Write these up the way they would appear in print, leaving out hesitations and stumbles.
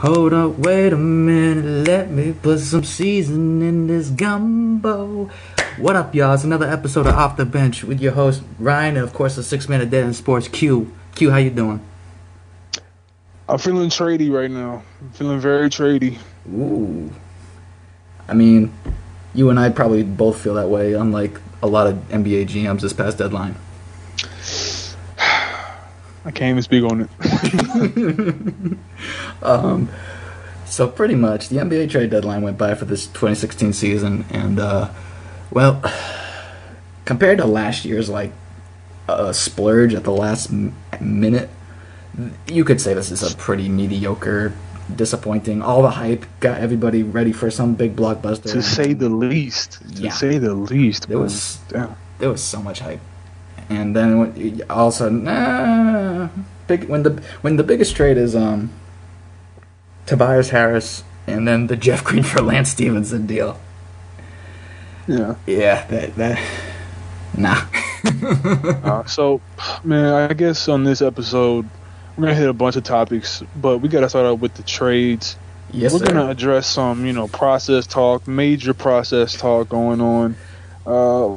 Hold up, wait a minute, let me put some season in this gumbo. What up, y'all? It's another episode of Off the Bench with your host, Ryan, and of course, the 6-minute Dead in Sports, Q. Q, how you doing? I'm feeling trady right now. I'm feeling very trady. Ooh. I mean, you and I probably both feel that way, unlike a lot of NBA GMs this past deadline. I can't even speak on it. So pretty much, the NBA trade deadline went by for this 2016 season, and, well, compared to last year's, splurge at the last minute, you could say this is a pretty mediocre, disappointing. All the hype got everybody ready for some big blockbuster. To say the least. There was so much hype. And then all of a sudden, when the biggest trade is Tobias Harris, and then the Jeff Green for Lance Stevenson deal. Yeah. Yeah, that nah. So, man, I guess on this episode, we're going to hit a bunch of topics, but we got to start out with the trades. Yes, We're going to address some, process talk, major process talk going on.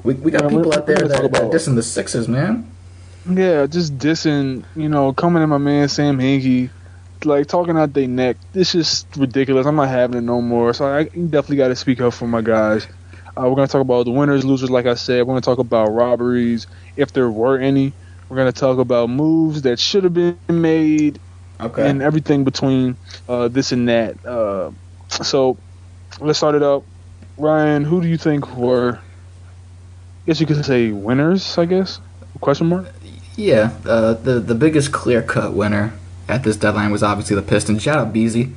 We got people out there that dissing the Sixers, man. Yeah, just dissing, coming at my man Sam Hinkie, talking out their neck. This is ridiculous. I'm not having it no more. So I definitely got to speak up for my guys. We're going to talk about the winners, losers, like I said. We're going to talk about robberies, if there were any. We're going to talk about moves that should have been made, and everything between this and that. So let's start it up. Ryan, who do you think were, I guess you could say, winners, I guess? Question mark? Yeah, the biggest clear-cut winner at this deadline was obviously the Pistons. Shout out Beasley,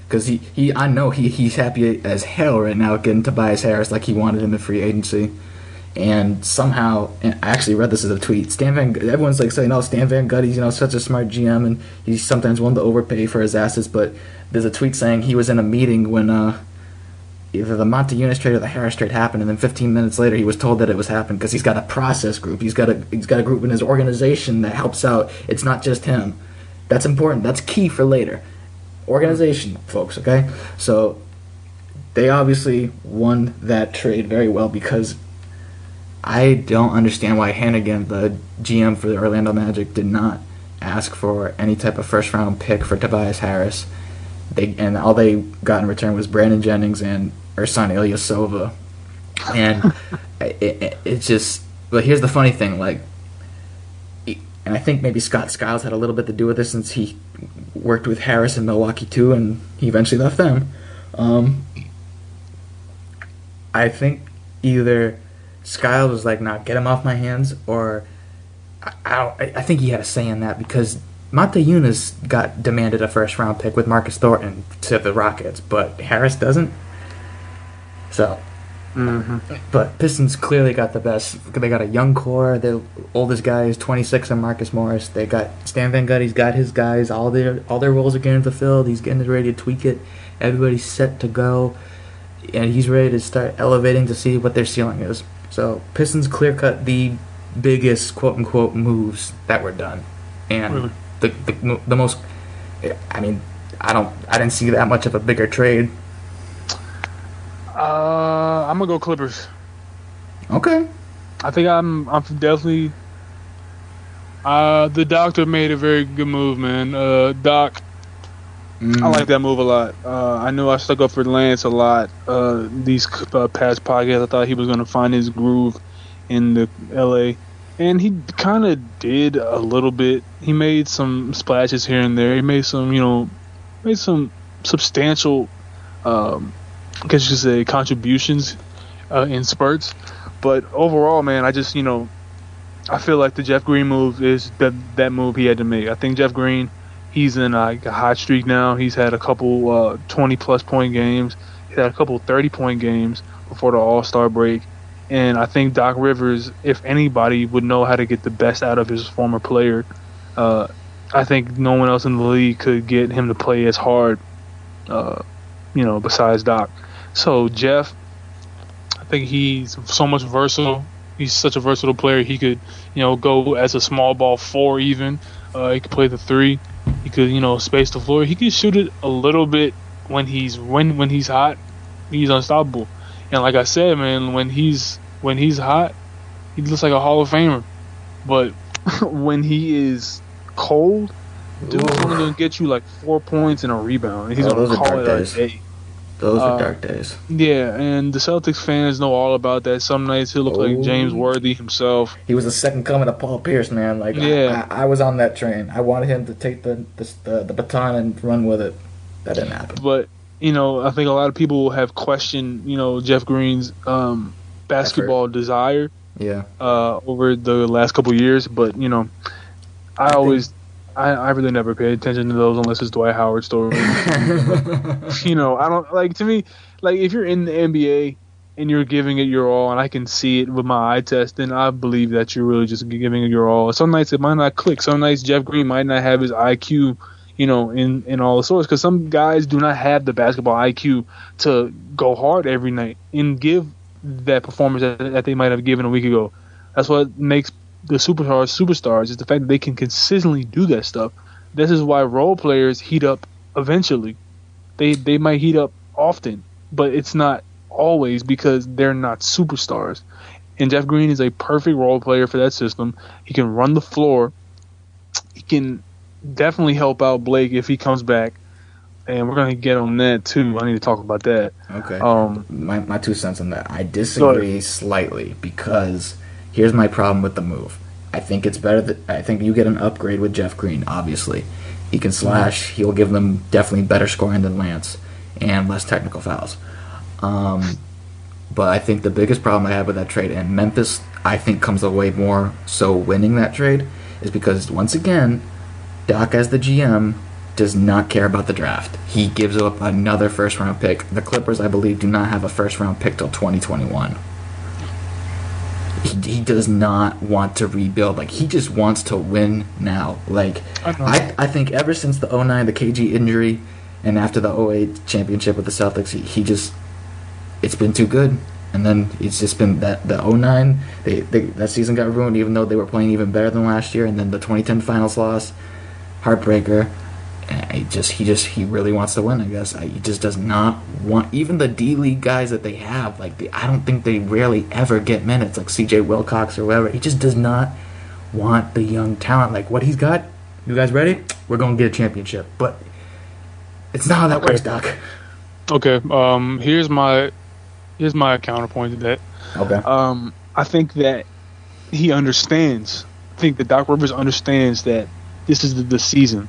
because I know he's happy as hell right now getting Tobias Harris like he wanted him in free agency. And somehow, and I actually read this as a tweet, everyone's saying, oh, Stan Van Gundy's such a smart GM, and he's sometimes willing to overpay for his assets, but there's a tweet saying he was in a meeting when either the Montezumas trade or the Harris trade happened, and then 15 minutes later he was told that it was happening because he's got a process group. He's got a group in his organization that helps out. It's not just him. That's important. That's key for later. Organization, folks, okay? So they obviously won that trade very well because I don't understand why Hannigan, the GM for the Orlando Magic, did not ask for any type of first-round pick for Tobias Harris. And all they got in return was Brandon Jennings and Ersan Ilyasova. And it's just... But here's the funny thing, and I think maybe Scott Skiles had a little bit to do with this since he worked with Harris in Milwaukee too, and he eventually left them. I think either Skiles was like, nah, get him off my hands, or I think he had a say in that because Montezumas got demanded a first-round pick with Marcus Thornton to the Rockets, but Harris doesn't. So, But Pistons clearly got the best. They got a young core. The oldest guy is 26 and Marcus Morris. They got Stan Van Gundy's got his guys. All their roles are getting fulfilled. He's getting ready to tweak it. Everybody's set to go, and he's ready to start elevating to see what their ceiling is. So Pistons clear-cut the biggest quote-unquote moves that were done, and the most. I mean, I didn't see that much of a bigger trade. I'm gonna go Clippers. Okay. I think I'm definitely. The Doctor made a very good move, man. Doc, I like that move a lot. I knew I stuck up for Lance a lot. These past podcasts, I thought he was gonna find his groove in the LA, and he kind of did a little bit. He made some splashes here and there. He made some, substantial. I guess you could say contributions in spurts, but overall, man, I just I feel like the Jeff Green move is that move he had to make. I think Jeff Green, he's in a hot streak now. He's had a couple 20-plus point games. He's had a couple 30-point games before the All-Star break, and I think Doc Rivers, if anybody, would know how to get the best out of his former player. I think no one else in the league could get him to play as hard, besides Doc. So Jeff, I think he's so much versatile. He's such a versatile player. He could, go as a small ball 4 even. He could play the 3. He could, space the floor. He could shoot it a little bit when he's hot. He's unstoppable. And like I said, man, when he's hot, he looks like a Hall of Famer. But when he is cold, dude's only gonna get you like 4 points and a rebound, and he's gonna call it a day. Those are dark days. Yeah, and the Celtics fans know all about that. Some nights he'll look like James Worthy himself. He was the second coming of Paul Pierce, man. Like, yeah. I was on that train. I wanted him to take the baton and run with it. That didn't happen. But I think a lot of people have questioned, Jeff Green's basketball desire. Yeah. Over the last couple of years, but I really never paid attention to those unless it's Dwight Howard stories. I don't like, to me, like, if you're in the NBA and you're giving it your all, and I can see it with my eye test, then I believe that you're really just giving it your all. Some nights it might not click. Some nights Jeff Green might not have his IQ, in all the sorts, because some guys do not have the basketball IQ to go hard every night and give that performance that they might have given a week ago. That's what makes the superstars is the fact that they can consistently do that stuff. This is why role players heat up eventually. They might heat up often, but it's not always because they're not superstars. And Jeff Green is a perfect role player for that system. He can run the floor. He can definitely help out Blake if he comes back. And we're going to get on that, too. I need to talk about that. Okay. My 2 cents on that. I disagree slightly because here's my problem with the move. I think it's better I think you get an upgrade with Jeff Green, obviously. He can slash. He'll give them definitely better scoring than Lance and less technical fouls. But I think the biggest problem I have with that trade, and Memphis, I think, comes away more so winning that trade, is because, once again, Doc, as the GM, does not care about the draft. He gives up another first-round pick. The Clippers, I believe, do not have a first-round pick till 2021. He does not want to rebuild. Like, he just wants to win now. Like, I think ever since the 09, the KG injury, and after the 08 championship with the Celtics, it's been too good. And then it's just been that the 09, that season got ruined, even though they were playing even better than last year. And then the 2010 finals loss, heartbreaker. He really wants to win, I guess. He just does not want, even the D-League guys that they have, I don't think they rarely ever get minutes, like CJ Wilcox or whatever. He just does not want the young talent. Like, what he's got, you guys ready? We're going to get a championship. But it's not how that works, Doc. Okay, here's my counterpoint to that. Okay. I think that he understands. I think that Doc Rivers understands that this is the season.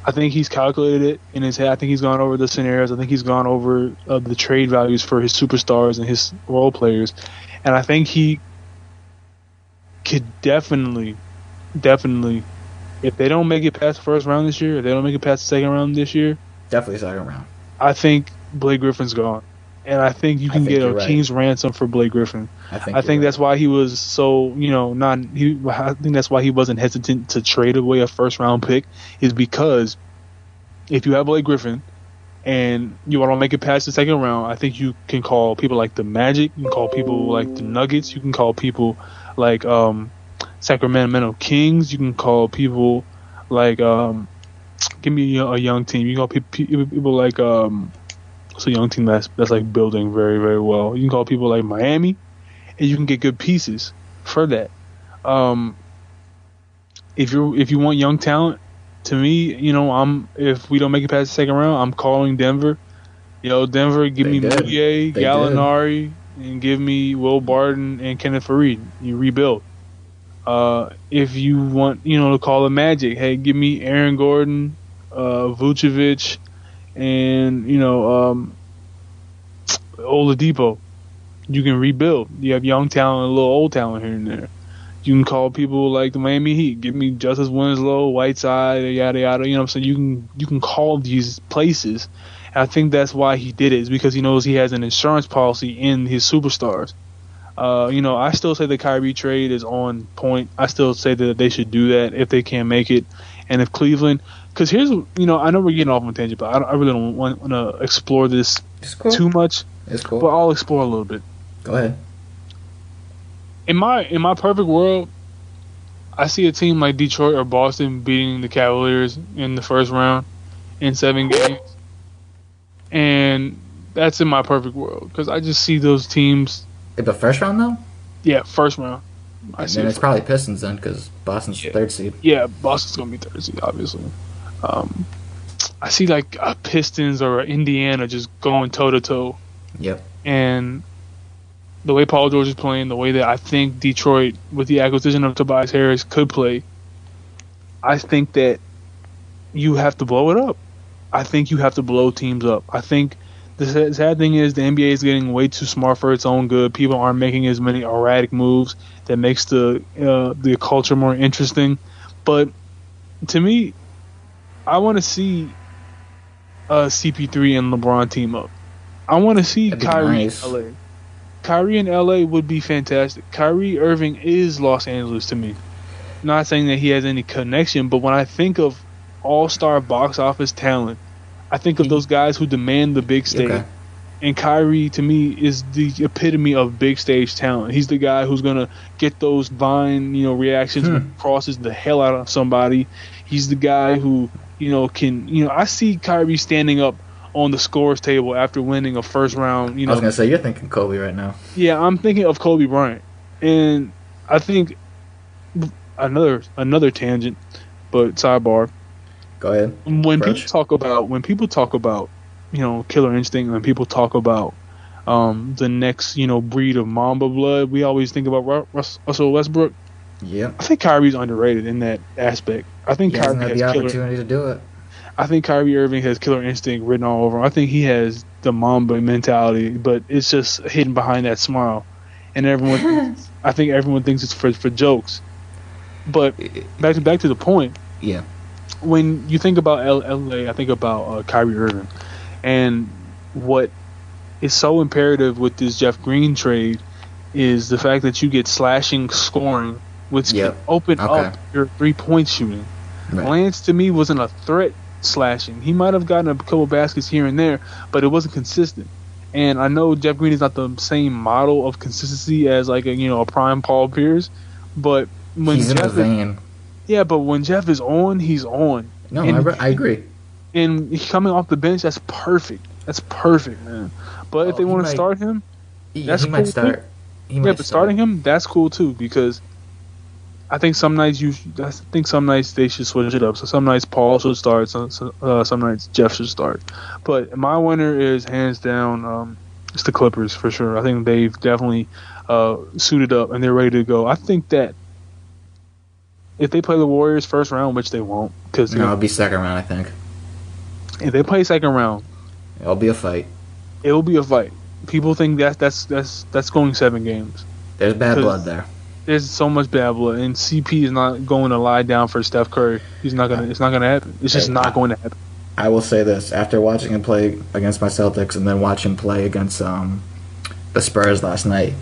I think he's calculated it in his head. I think he's gone over the scenarios. I think he's gone over the trade values for his superstars and his role players. And I think he could definitely, if they don't make it past the first round this year, if they don't make it past the second round this year, definitely second round. I think Blake Griffin's gone. And I think you can get a king's ransom for Blake Griffin. I think that's why he was so, I think that's why he wasn't hesitant to trade away a first round pick, is because if you have Blake Griffin and you want to make it past the second round, I think you can call people like the Magic, you can call people like the Nuggets, you can call people like Sacramento Kings, you can call people like give me a young team. You can call people like it's a young team that's like building very, very well. You can call people like Miami, and you can get good pieces for that. If you want young talent, to me, if we don't make it past the second round, I'm calling Denver. Denver, give me Moutier, Gallinari, and give me Will Barton and Kenneth Faried. You rebuild. If you want, to call the Magic, hey, give me Aaron Gordon, Vucevic, and Oladipo. You can rebuild. You have young talent and a little old talent here and there. You can call people like the Miami Heat. Give me Justice Winslow, Whiteside, yada yada. So you can call these places. And I think that's why he did it, is because he knows he has an insurance policy in his superstars. I still say the Kyrie trade is on point. I still say that they should do that if they can't make it. And if Cleveland, because here's, I know we're getting off on a tangent, but I really don't want to explore this too much. It's cool. But I'll explore a little bit. Go ahead. In my perfect world, I see a team like Detroit or Boston beating the Cavaliers in the first round in 7 games, and that's in my perfect world because I just see those teams. In the first round though, Yeah, first round. I and see then it it's first. probably Pistons then because Boston's third seed. Yeah, Boston's gonna be third seed, obviously. I see like a Pistons or a Indiana just going toe to toe, Yep. and the way Paul George is playing, the way that I think Detroit, with the acquisition of Tobias Harris, could play, I think that you have to blow it up. I think you have to blow teams up. I think the sad thing is the NBA is getting way too smart for its own good. People aren't making as many erratic moves that makes the culture more interesting. But to me, I want to see CP3 and LeBron team up. I want to see That'd be Kyrie nice. in LA. Kyrie in LA would be fantastic. Kyrie Irving is Los Angeles to me. Not saying that he has any connection, but when I think of all-star box office talent, I think of those guys who demand the big stage. Okay. And Kyrie, to me, is the epitome of big stage talent. He's the guy who's going to get those Vine, reactions when he crosses the hell out of somebody. He's the guy who, can, I see Kyrie standing up on the scores table after winning a first round, I was gonna say you're thinking Kobe right now. Yeah, I'm thinking of Kobe Bryant. And I think another tangent, but sidebar. Go ahead. When Fresh. people talk about, Killer Instinct, when people talk about the next, breed of Mamba blood, we always think about Russell Westbrook. Yep. I think Kyrie's underrated in that aspect. I think He hasn't Kyrie had the has opportunity to do it. I think Kyrie Irving has Killer Instinct written all over him. I think he has the Mamba mentality, but it's just hidden behind that smile, and I think everyone thinks it's for jokes. But back to the point. Yeah. When you think about LA, I think about Kyrie Irving, and what is so imperative with this Jeff Green trade is the fact that you get slashing scoring, which can open up your 3-point shooting. Right. Lance, to me, wasn't a threat slashing. He might have gotten a couple baskets here and there, but it wasn't consistent. And I know Jeff Green is not the same model of consistency as like a prime Paul Pierce, but when He's in the vein. Yeah, but when Jeff is on, he's on. No, And I agree. And coming off the bench, that's perfect. That's perfect, man. But if they want to start him, that's he cool might start. too. But starting him, that's cool too, because I think some nights they should switch it up. So some nights Paul should start. Some nights Jeff should start. But my winner is hands down. It's the Clippers for sure. I think they've definitely suited up and they're ready to go. I think that if they play the Warriors first round, which they won't, because No, it'll be second round, I think. if they play second round, It'll be a fight. it will be a fight. People think that's going 7 games. There's bad blood there. There's so much bad blood, and CP is not going to lie down for Steph Curry. It's not gonna happen. It's just not going to happen. I will say this: after watching him play against my Celtics and then watch him play against the Spurs last night,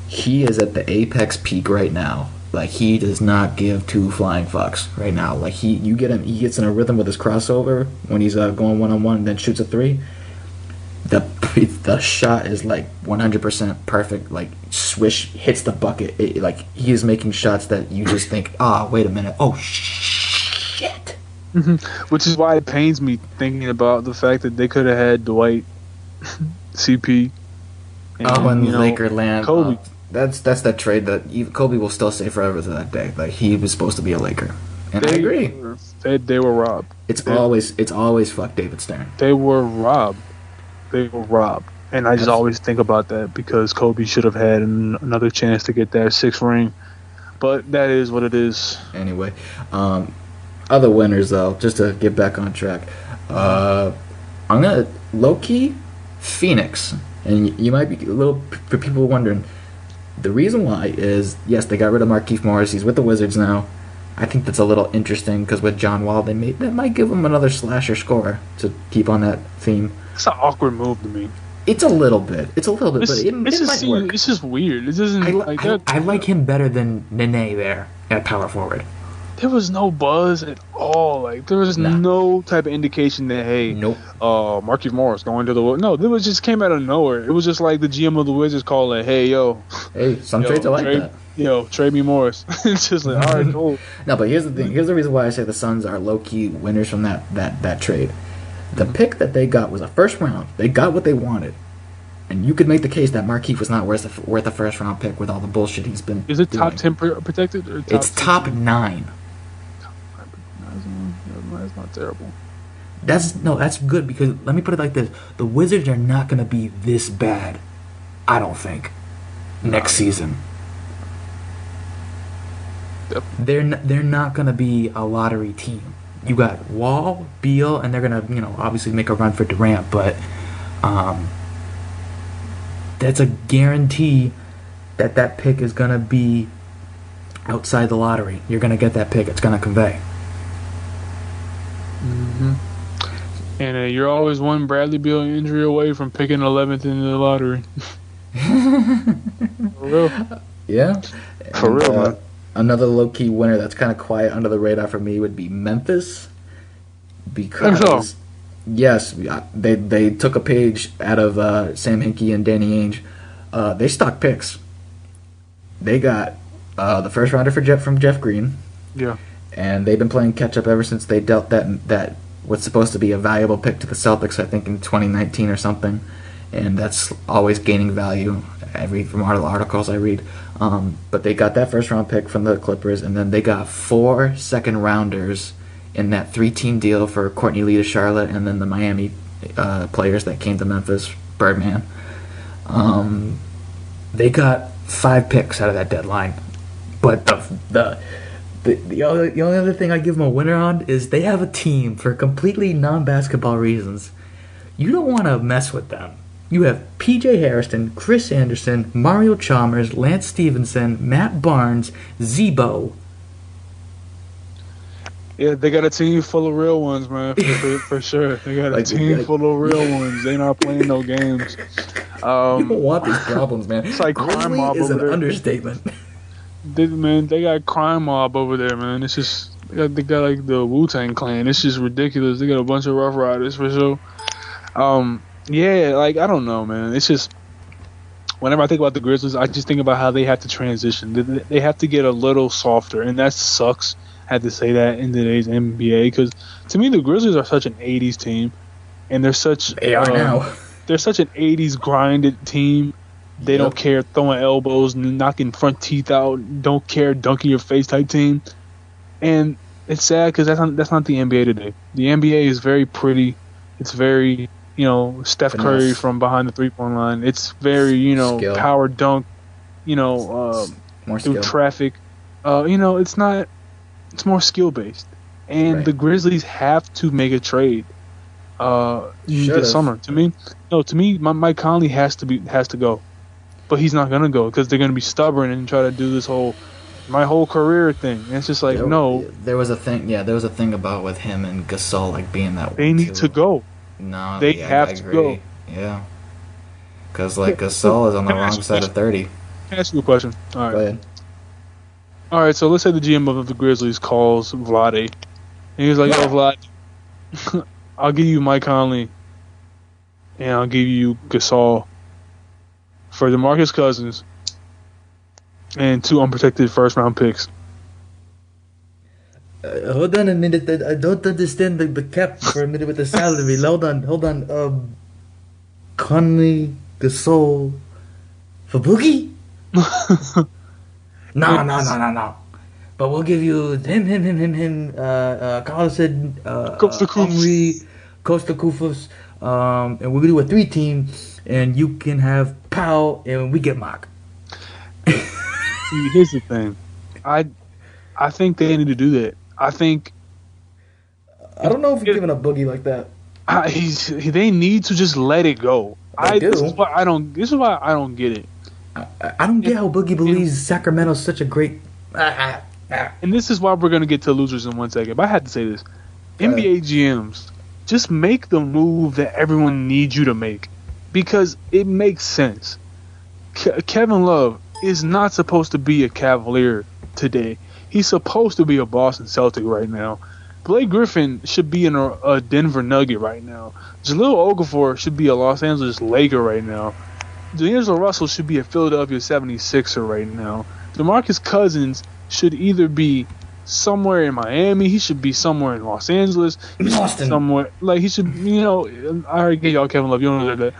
he is at the apex peak right now. Like, he does not give 2 flying fucks right now. Like, he gets in a rhythm with his crossover when he's going one-on-one and then shoots a 3. The shot is like 100% perfect. Like, swish, hits the bucket. Like, he is making shots that you just think, wait a minute, oh shit. Which is why it pains me thinking about the fact that they could have had Dwight, CP, and Laker land. Kobe. That's that trade that Kobe will still say forever to that day. Like, he was supposed to be a Laker, and I agree. They were robbed. It's always fuck David Stern. They were robbed. And I just always think about that because Kobe should have had another chance to get that 6th ring. But that is what it is. Anyway, other winners though, just to get back on track. I'm gonna low-key Phoenix, and you might be a little, for people wondering. The reason why is, yes, they got rid of Markieff Morris. He's with the Wizards now. I think that's a little interesting because with John Wall, that might give him another slasher scorer to keep on that theme. It's an awkward move to me. It's a little bit, but it might work. It's just weird. It doesn't. I like him better than Nene there at power forward. There was no buzz at all. Like, there was no type of indication that, hey, Nope. Markieff Morris going to the Wizards. No, it just came out of nowhere. It was just like the GM of the Wizards called it, hey, yo. Hey, some trades are like that. yo, trade me Morris. It's just like, all right, cool. No, but here's the thing. Here's the reason why I say the Suns are low key winners from that trade. The pick that they got was a first round. They got what they wanted, and you could make the case that Markieff was not worth a first round pick with all the bullshit he's been. Is it doing. top 10 protected? Or It's top 9. That's not terrible. That's good because let me put it like this: the Wizards are not going to be this bad. I don't think next season. They're not going to be a lottery team. You got Wall, Beal, and they're going to obviously make a run for Durant, but that's a guarantee that pick is going to be outside the lottery. You're going to get that pick. It's going to convey. Mm-hmm. And you're always one Bradley Beal injury away from picking 11th in the lottery. For real. Yeah. For real, man. Another low-key winner that's kind of quiet under the radar for me would be Memphis. Because, yes, they took a page out of Sam Hinkie and Danny Ainge. They stocked picks. They got the first rounder from Jeff Green. Yeah. And they've been playing catch-up ever since they dealt that what's supposed to be a valuable pick to the Celtics, I think, in 2019 or something. And that's always gaining value from all the articles I read. But they got that first-round pick from the Clippers, and then they got 4 second-rounders in that 3-team deal for Courtney Lee to Charlotte and then the Miami players that came to Memphis, Birdman. They got 5 picks out of that deadline. But the only other thing I give them a winner on is they have a team for completely non-basketball reasons. You don't want to mess with them. You have P.J. Harrison, Chris Anderson, Mario Chalmers, Lance Stevenson, Matt Barnes, Zebo. Yeah, they got a team full of real ones, man, for sure. They got a team full of real ones. They not playing no games. You don't want these problems, man. It's like crime mob is over an there. Understatement. They got crime mob over there, man. It's just they got like the Wu-Tang Clan. It's just ridiculous. They got a bunch of Rough Riders for sure. Yeah, like I don't know, man. It's just whenever I think about the Grizzlies, I just think about how they have to transition. They have to get a little softer, and that sucks. I had to say that in today's NBA because to me the Grizzlies are such an '80s team, and they're such now. They're such an '80s grinded team. They don't care throwing elbows, knocking front teeth out, don't care dunking your face type team. And it's sad because that's not the NBA today. The NBA is very pretty. It's very Steph Curry from behind the 3-point line. It's very Skill. Power dunk. More through skill. traffic. It's not. It's more skill based. And the Grizzlies have to make a trade this summer. To me, Mike Conley has to go. But he's not gonna go because they're gonna be stubborn and try to do this my whole career thing. And it's just like no. There was a thing. Yeah, there was a thing about with him and Gasol like being that. They need to go. No, they have to go. Yeah, because Gasol is on the wrong side of 30. Can I ask you a question? All right. Go ahead. All right. So let's say the GM of the Grizzlies calls Vlade, and he's like, "Oh, Vlad, I'll give you Mike Conley, and I'll give you Gasol for DeMarcus Cousins and 2 unprotected first-round picks." Hold on a minute. I don't understand the cap for a minute with the salary. Hold on. Conley, Gasol, for Boogie? No. But we'll give you him. Carlson, Henry, Costa Kufus, and we'll do a 3-team, and you can have Powell, and we get Mock. See, here's the thing. I think they need to do that. I don't know if you're giving a Boogie like that. They need to just let it go. This is why I don't get it. I don't get how Boogie believes Sacramento's such a great. And this is why we're gonna get to losers in 1 second. But I had to say this: NBA GMs, just make the move that everyone needs you to make, because it makes sense. Kevin Love is not supposed to be a Cavalier today. He's supposed to be a Boston Celtic right now. Blake Griffin should be in a Denver Nugget right now. Jahlil Okafor should be a Los Angeles Laker right now. D'Angelo Russell should be a Philadelphia 76er right now. DeMarcus Cousins should either be somewhere in Miami, he should be somewhere in Los Angeles, he should be somewhere like he should. I already gave y'all Kevin Love. You don't know that.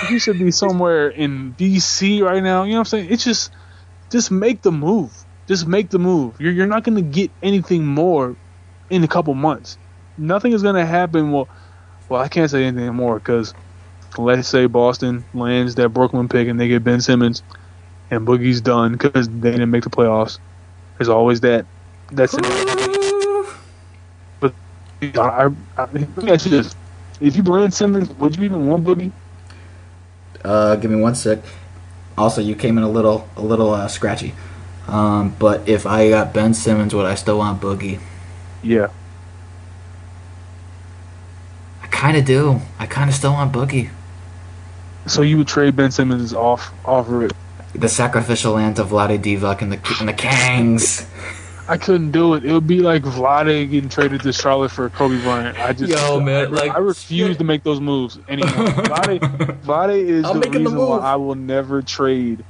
He should be somewhere in DC right now. You know what I'm saying? It's just make the move. Just make the move. You're not going to get anything more in a couple months. Nothing is going to happen. Well, I can't say anything more because let's say Boston lands that Brooklyn pick and they get Ben Simmons and Boogie's done because they didn't make the playoffs. There's always that scenario. But let me ask you this: if you bring Simmons, would you even want Boogie? Give me 1 sec. Also, you came in a little scratchy. But if I got Ben Simmons, would I still want Boogie? Yeah. I kind of do. I kind of still want Boogie. So you would trade Ben Simmons off rip? The sacrificial lamb of Vlade Divac and the Kangs. I couldn't do it. It would be like Vlade getting traded to Charlotte for Kobe Bryant. I refuse to make those moves anymore. Vlade is the reason why I will never trade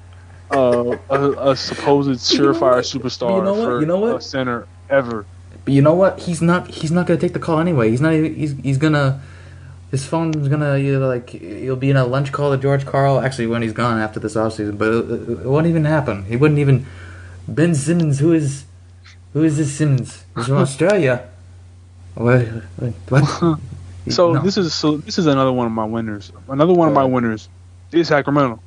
a supposed surefire superstar for a center ever. But you know what? He's not gonna take the call anyway. He's gonna. His phone's gonna he'll be in a lunch call to George Karl. Actually, when he's gone after this offseason, but it won't even happen. He wouldn't even. Ben Simmons, who is this Simmons? He's from Australia. What? This is another one of my winners. Another one of my winners is Sacramento.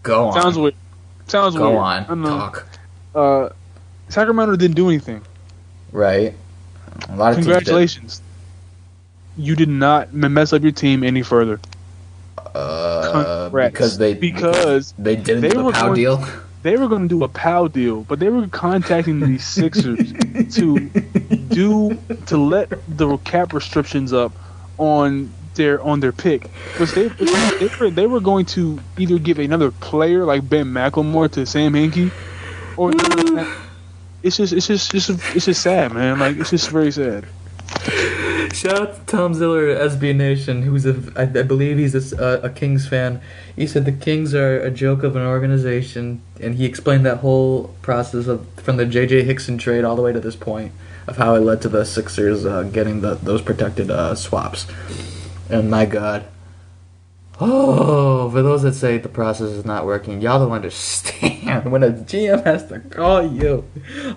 Go on. Sounds weird. Go on. Talk. Sacramento didn't do anything. Right. A lot of Congratulations. You did not mess up your team any further. Because they didn't do a POW deal. They were going to do a POW deal, but they were contacting these Sixers to let the cap restrictions up on their pick, because they were going to either give another player like Ben McLemore to Sam Hinkie, or it's just sad, man. Like, it's just very sad. Shout out to Tom Ziller, SB Nation, who's I believe he's a Kings fan. He said the Kings are a joke of an organization, and he explained that whole process from the J.J. Hickson trade all the way to this point of how it led to the Sixers getting those protected swaps. And my God. Oh, for those that say the process is not working, y'all don't understand when a GM has to call you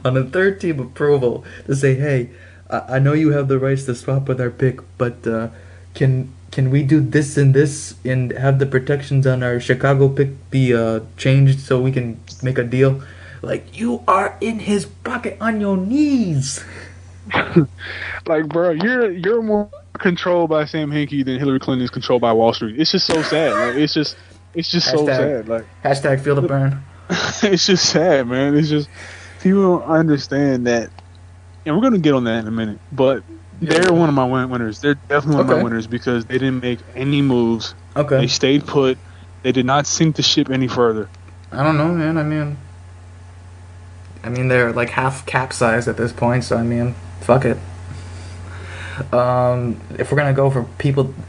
on a third-team approval to say, hey, I know you have the rights to swap with our pick, but can we do this and have the protections on our Chicago pick be changed so we can make a deal? Like, you are in his pocket on your knees. Like, bro, you're more controlled by Sam Hinkie than Hillary Clinton is controlled by Wall Street. It's just so sad. Like, it's just so sad. Like, hashtag feel the burn. It's just sad, man. It's just people don't understand that. And we're going to get on that in a minute. But they're one of my winners. They're definitely one of my winners because they didn't make any moves. Okay. They stayed put. They did not sink the ship any further. I don't know, man. I mean, they're like half capsized at this point, so I mean, fuck it. If we're going to go for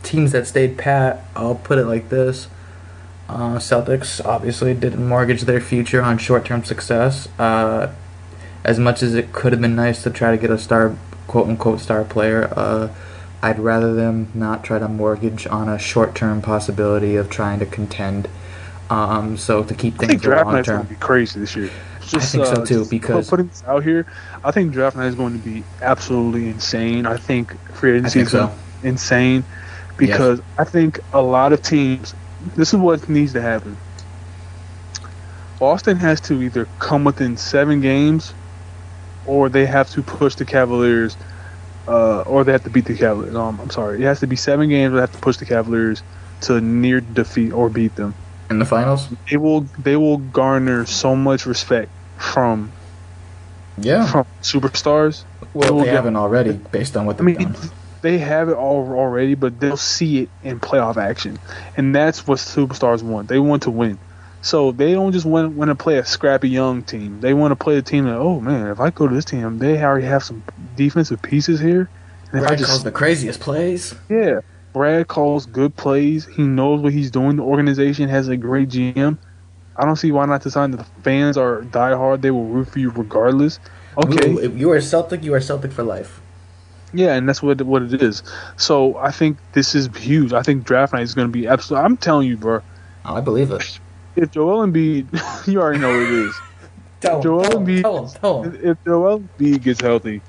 teams that stayed pat, I'll put it like this. Celtics obviously didn't mortgage their future on short-term success. As much as it could have been nice to try to get a star, quote-unquote star player, I'd rather them not try to mortgage on a short-term possibility of trying to contend. So to keep things long-term. I think draft night's going to be crazy this year. I think so too, because putting this out here, I think draft night is going to be absolutely insane. I think free agency is insane because I think a lot of teams. This is what needs to happen. Boston has to either come within 7 games, or they have to push the Cavaliers, or they have to beat the Cavaliers. I'm sorry, it has to be 7 games. They have to push the Cavaliers to near defeat or beat them in the finals. They will garner so much respect from superstars. Well, they haven't already, based on what they've done. They have it already, but they'll see it in playoff action, and that's what superstars want. They want to win, so they don't just want to play a scrappy young team. They want to play a team that, oh man, if I go to this team, they already have some defensive pieces here. And Brad calls the craziest plays. Yeah, Brad calls good plays. He knows what he's doing. The organization has a great GM. I don't see why not to sign. The fans are diehard; they will root for you regardless. Okay, If you are Celtic, you are Celtic for life. yeah, and that's what it is. So I think this is huge. I think draft night is going to be absolute. I'm telling you, bro. Oh, I believe it. If Joel Embiid, you already know what it is. Tell him, Joel tell him, Embiid, tell him, tell him. if Joel Embiid gets healthy,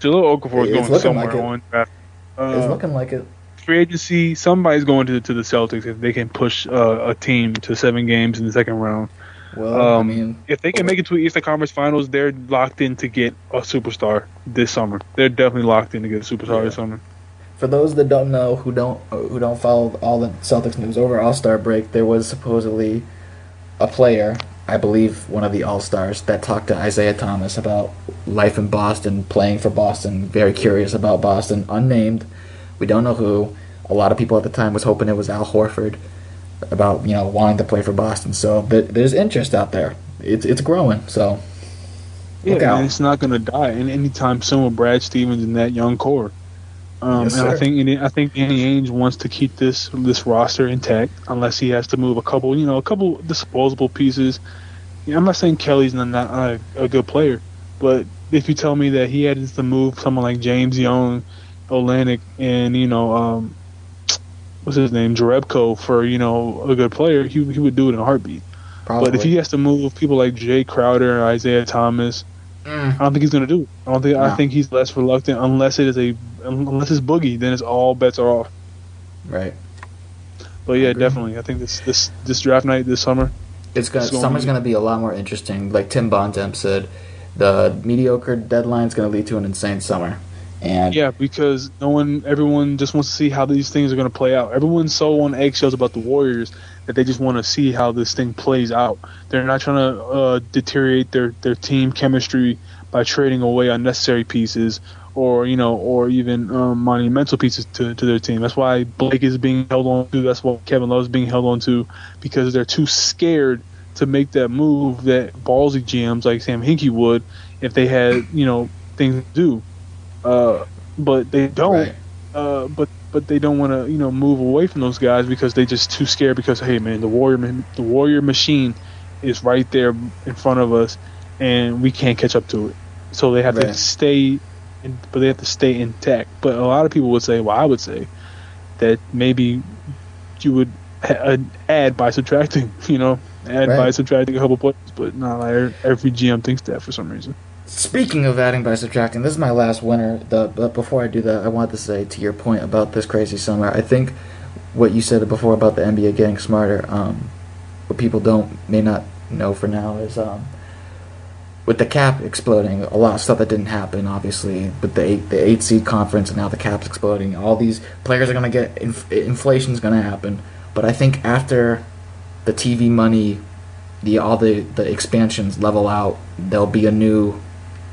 Jahlil Okafor is It's going looking somewhere like it. on draft. It's looking like it. Free agency, somebody's going to the Celtics if they can push a team to 7 games in the second round. Well, I mean, If they can make it to Eastern Conference Finals, they're locked in to get a superstar this summer. They're definitely locked in to get a superstar this summer. for those that don't know, who don't follow all the Celtics news over All-Star break, there was supposedly a player, I believe one of the All-Stars, that talked to Isaiah Thomas about life in Boston, playing for Boston, very curious about Boston, unnamed. We don't know who. A lot of people at the time was hoping it was Al Horford about wanting to play for Boston. So there's interest out there. It's growing. So look Yeah, out. and it's not going to die anytime soon with Brad Stevens and that young core. Yes, and sir. I think Danny Ainge wants to keep this roster intact unless he has to move a couple disposable pieces. I'm not saying Kelly's not a good player, but if you tell me that he had to move someone like James Young, Olenek, and what's his name, Jerebko for a good player, he would do it in a heartbeat. Probably. But if he has to move people like Jay Crowder, Isaiah Thomas, I don't think he's going to do it. I think he's less reluctant unless it's Boogie. Then it's all bets are off. Right. But yeah, definitely. I think this draft night this summer. Summer's going to be a lot more interesting. Like Tim Bontemp said, the mediocre deadline is going to lead to an insane summer. And yeah, because everyone just wants to see how these things are going to play out. Everyone's so on eggshells about the Warriors that they just want to see how this thing plays out. They're not trying to deteriorate their team chemistry by trading away unnecessary pieces or even monumental pieces to their team. That's why Blake is being held on to. That's why Kevin Love is being held on to, because they're too scared to make that move that ballsy GMs like Sam Hinkie would if they had things to do. But they don't. Right. But they don't want to move away from those guys because they just too scared. Because hey man, the Warrior machine is right there in front of us, and we can't catch up to it. So they have to stay, but they have to stay intact. But a lot of people would say, well, I would say that maybe you would add by subtracting. By subtracting a couple players, but not like every GM thinks that for some reason. Speaking of adding by subtracting, this is my last winner. But before I do that, I want to say to your point about this crazy summer, I think what you said before about the NBA getting smarter, what people may not know for now is with the cap exploding, a lot of stuff that didn't happen, obviously, with the 8 seed conference and now the cap's exploding. All these players are going to get, inflation's going to happen. But I think after the TV money, all the expansions level out, there'll be a new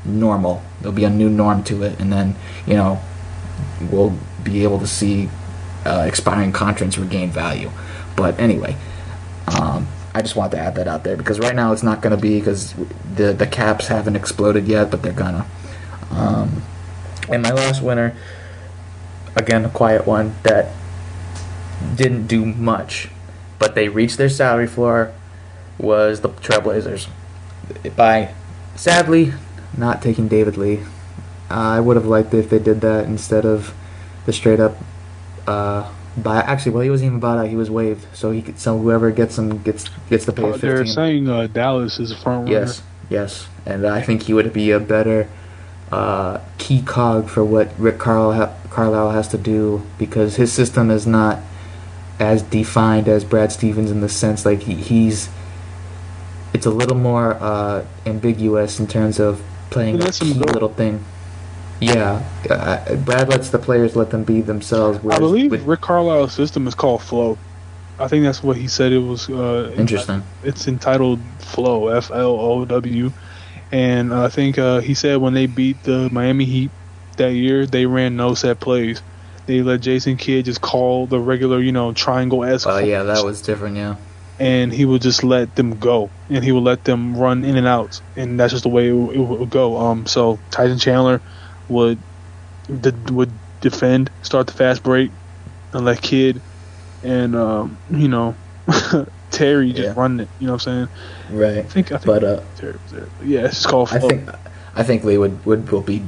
normal. There'll be a new norm to it, and then we'll be able to see expiring contracts regain value. But anyway, I just want to add that out there because right now it's not going to be because the caps haven't exploded yet, but they're gonna. And my last winner, again a quiet one that didn't do much, but they reached their salary floor, was the Trailblazers by sadly not taking David Lee. I would have liked it if they did that instead of the straight up he wasn't even bought out, he was waived, so whoever gets him gets to pay 15. They're saying Dallas is a front runner. Yes, and I think he would be a better key cog for what Rick Carlisle has to do, because his system is not as defined as Brad Stevens in the sense like it's a little more ambiguous in terms of playing a key little thing. Yeah, Brad lets the players let them be themselves. I believe Rick Carlisle's system is called Flow. I think that's what he said it was. Interesting. It's entitled Flow, FLOW. And I think he said when they beat the Miami Heat that year, they ran no set plays. They let Jason Kidd just call the regular, triangle-esque. Oh, yeah, that was different, yeah. And he would just let them go, and he would let them run in and out, and that's just the way it would go. So Tyson Chandler would defend, start the fast break, and let Kidd and Terry just Yeah. running it. You know what I'm saying? Right. I think But Terry was there. But yeah, it's just called I flow. think Lee will be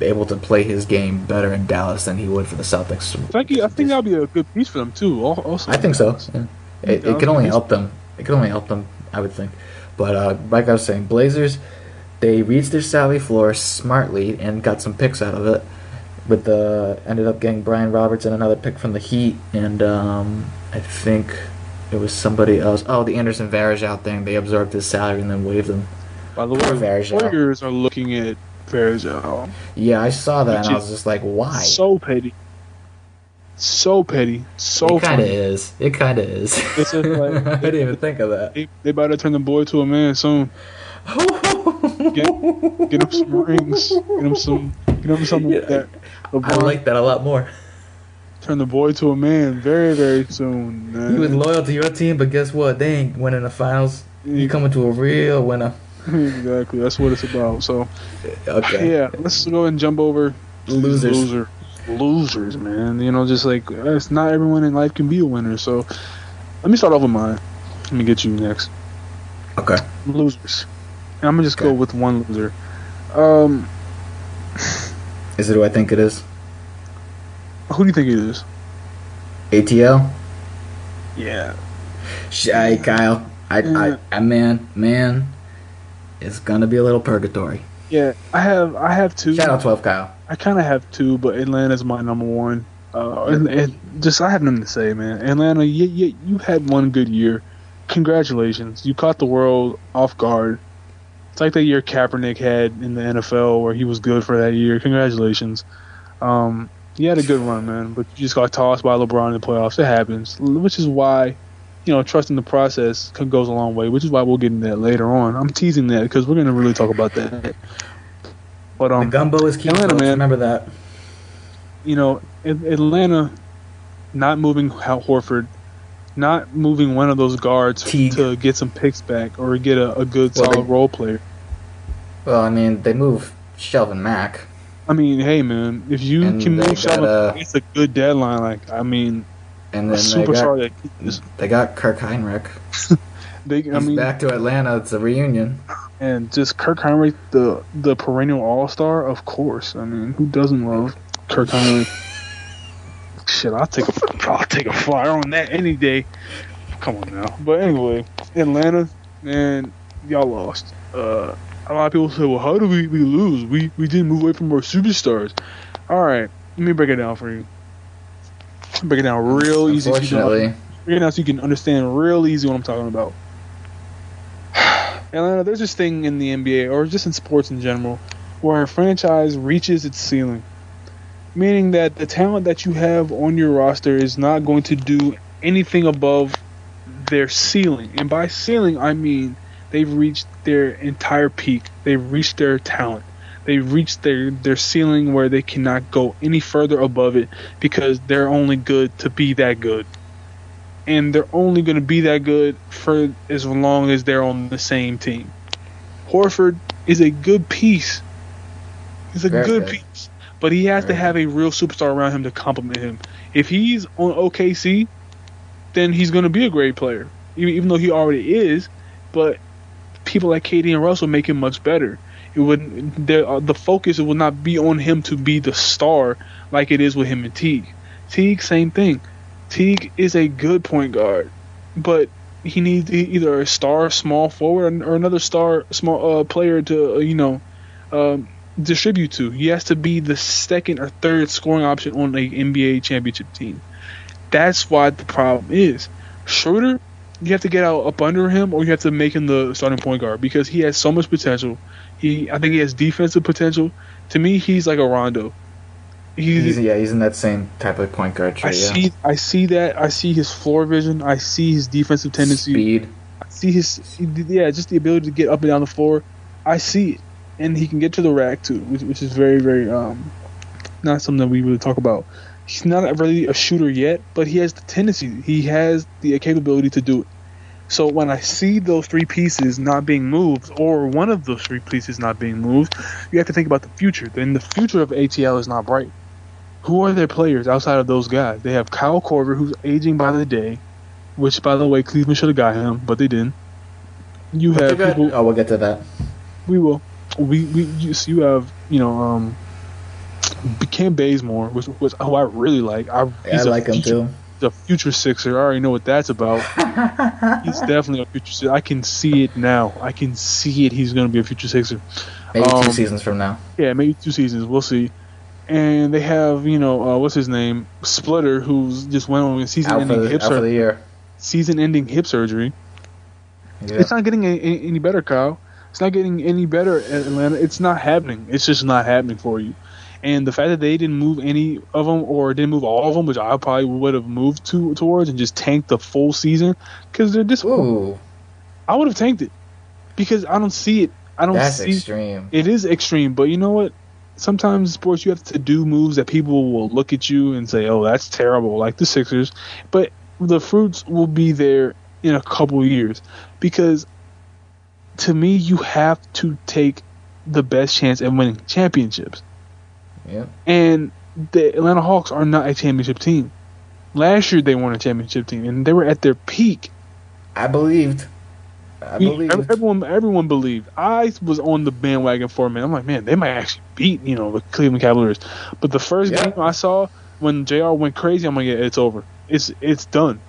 able to play his game better in Dallas than he would for the Celtics. I think that'll be a good piece for them too. Also, I think so. Yeah. It Dallas can be only decent. help them. It can only help them, I would think. But like I was saying, Blazers, they reached their salary floor smartly and got some picks out of it. With ended up getting Brian Roberts and another pick from the Heat, and I think it was somebody else. Oh, the Anderson Varejao thing. They absorbed his salary and then waived him. By the way, Poor the Varejao. Warriors are looking at Varejao. Yeah, I saw that Which and I is was just like, why? So petty. So petty. So It kind of funny. is. It kind of is. It's just like I didn't even think of that. they about to turn the boy to a man soon. Get him some rings. Get him something Yeah, like that. I LeBron, like that a lot more. turn the boy to a man very, very soon, man. He was loyal to your team, but guess what? They ain't winning the finals. You coming to a real winner. Exactly. That's what it's about. So, Okay. yeah, let's go and jump over to these Losers. losers, man. You know, just like it's not everyone in life can be a winner. So, let me start off with mine. Let me get you next. Okay. Losers. And I'm gonna just go Okay. with one loser. Is it who I think it is? Who do you think it is? ATL? Yeah. Shy Kyle. Man, it's gonna be a little purgatory. Yeah, I have two. Shout out 12 Kyle. I kind of have two, but Atlanta's my number one. And just I have nothing to say, man. Atlanta, you had one good year. Congratulations, you caught the world off guard. It's like that year Kaepernick had in the NFL where he was good for that year. Congratulations. You had a good run, man, but you just got tossed by LeBron in the playoffs. It happens, which is why, trusting the process goes a long way, which is why we'll get into that later on. I'm teasing that because we're going to really talk about that. But The gumbo is key. Atlanta, man. Remember that. Atlanta not moving Hal Horford, not moving one of those guards Teague. to get some picks back or get a good Well, solid role player. Well, I mean, they move Shelvin Mack. I mean, hey man, if you And can they move Shelvin, got, it's a good deadline. Like, I mean, And a then superstar they got Kirk Heinrich. He's back to Atlanta. It's a reunion. and just Kirk Heinrich, the perennial All-Star, of course. I mean, who doesn't love Kirk Heinrich? Shit, I'll take a flyer on that any day. Come on now. But anyway, Atlanta, man, y'all lost. A lot of people say, well, how do we lose? We didn't move away from our superstars. All right, let me break it down for you. Break it down real easy. Unfortunately. Break it down so you can understand real easy what I'm talking about. Atlanta, there's this thing in the NBA or just in sports in general where a franchise reaches its ceiling. Meaning that the talent that you have on your roster is not going to do anything above their ceiling. And by ceiling, I mean they've reached their entire peak. They've reached their talent. They've reached their ceiling where they cannot go any further above it because they're only good to be that good. And they're only going to be that good for as long as they're on the same team. Horford is a good piece. He's a good piece. But he has to have a real superstar around him to complement him. If he's on OKC, then he's going to be a great player, even though he already is. But people like KD and Russell make him much better. The focus will not be on him to be the star like it is with him and Teague. Teague, same thing. Teague is a good point guard, but he needs either a star small forward or another star small player to distribute to. He has to be the second or third scoring option on an NBA championship team. That's why the problem is. Schroeder, you have to get out up under him or you have to make him the starting point guard because he has so much potential. I think he has defensive potential. To me, he's like a Rondo. He's in that same type of point guard tree. I see that. I see his floor vision. I see his defensive tendency. Speed. I see just the ability to get up and down the floor. I see it. And he can get to the rack too, which is very, very not something that we really talk about. He's not really a shooter yet, but he has the tendency. He has the capability to do it. So when I see those three pieces not being moved, or one of those three pieces not being moved, you have to think about the future. Then the future of ATL is not bright. Who are their players outside of those guys? They have Kyle Korver, who's aging by the day. which, by the way, Cleveland should have got him, but they didn't. You But they're have good. people. Oh, we'll get to that. We will. You have Cam Bazemore, which who I really like. I like him too. He's a future Sixer. I already know what that's about. He's definitely a future Sixer. I can see it now. I can see it. He's going to be a future Sixer. Maybe 2 seasons from now. Yeah, maybe 2 seasons. We'll see. And they have, what's his name? Splitter, who's just went on a season-ending hip surgery. For the year. Season-ending hip surgery. Yeah. It's not getting any better, Kyle. It's not getting any better at Atlanta. It's not happening. It's just not happening for you. And the fact that they didn't move any of them or didn't move all of them, which I probably would have moved towards and just tanked the full season because they're disappointing. I would have tanked it because I don't see it. That's extreme. It is extreme, but you know what? Sometimes in sports you have to do moves that people will look at you and say, "Oh, that's terrible," like the Sixers. But the fruits will be there in a couple of years because, to me, you have to take the best chance at winning championships. Yeah. And the Atlanta Hawks are not a championship team. Last year they weren't a championship team, and they were at their peak. I believed. Everyone believed. I was on the bandwagon for a minute. I'm like, man, they might actually beat the Cleveland Cavaliers. But the first game I saw when JR went crazy, I'm like, yeah, it's over. It's done.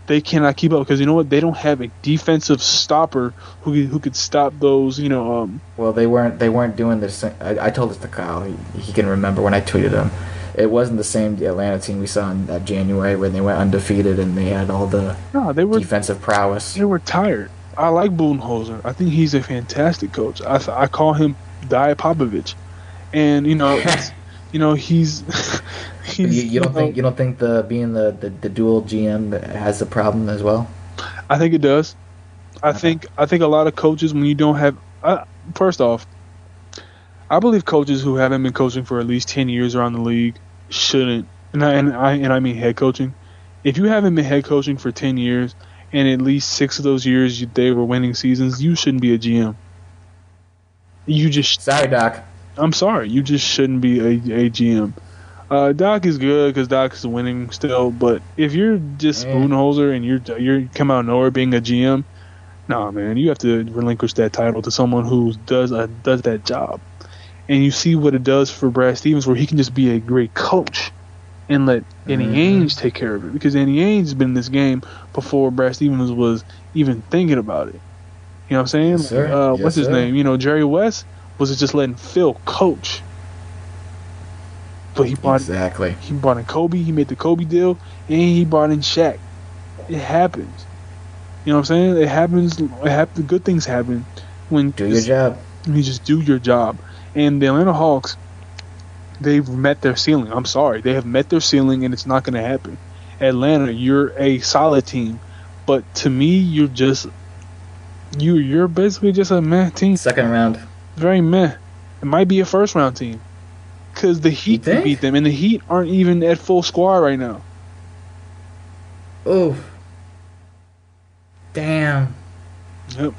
They cannot keep up because you know what? They don't have a defensive stopper who could stop those. Well, they weren't doing this. I told this to Kyle. He can remember when I tweeted him. It wasn't the same Atlanta team we saw in that January when they went undefeated and they had all the defensive prowess. They were tired. I like Budenholzer. I think he's a fantastic coach. I call him Diet Popovich, and he's you don't think being the dual GM has a problem as well? I think it does. I think a lot of coaches, when you don't have first off, I believe coaches who haven't been coaching for at least 10 years around the league shouldn't, and I mean head coaching. If you haven't been head coaching for 10 years and at least 6 of those years they were winning seasons, you shouldn't be a GM. Sorry, Doc. I'm sorry. You just shouldn't be a GM. Doc is good because Doc is winning still, but if you're just Budenholzer and you're come out of nowhere being a GM, nah, man, you have to relinquish that title to someone who does that job. And you see what it does for Brad Stevens, where he can just be a great coach and let Danny Ainge take care of it, because Danny Ainge has been in this game before Brad Stevens was even thinking about it. You know what I'm saying? Yes, sir. What's his name? Jerry West was just letting Phil coach. But he brought in Kobe. He made the Kobe deal, and he brought in Shaq. It happens. You know what I'm saying? It happens. Good things happen when your job. You just do your job. And the Atlanta Hawks, they've met their ceiling. I'm sorry, they have met their ceiling, and it's not going to happen. Atlanta, you're a solid team, but to me, you're basically just a meh team. Second round. Very meh. It might be a first round team. Because the Heat can beat them, and the Heat aren't even at full squad right now. Oof. Damn. Yep.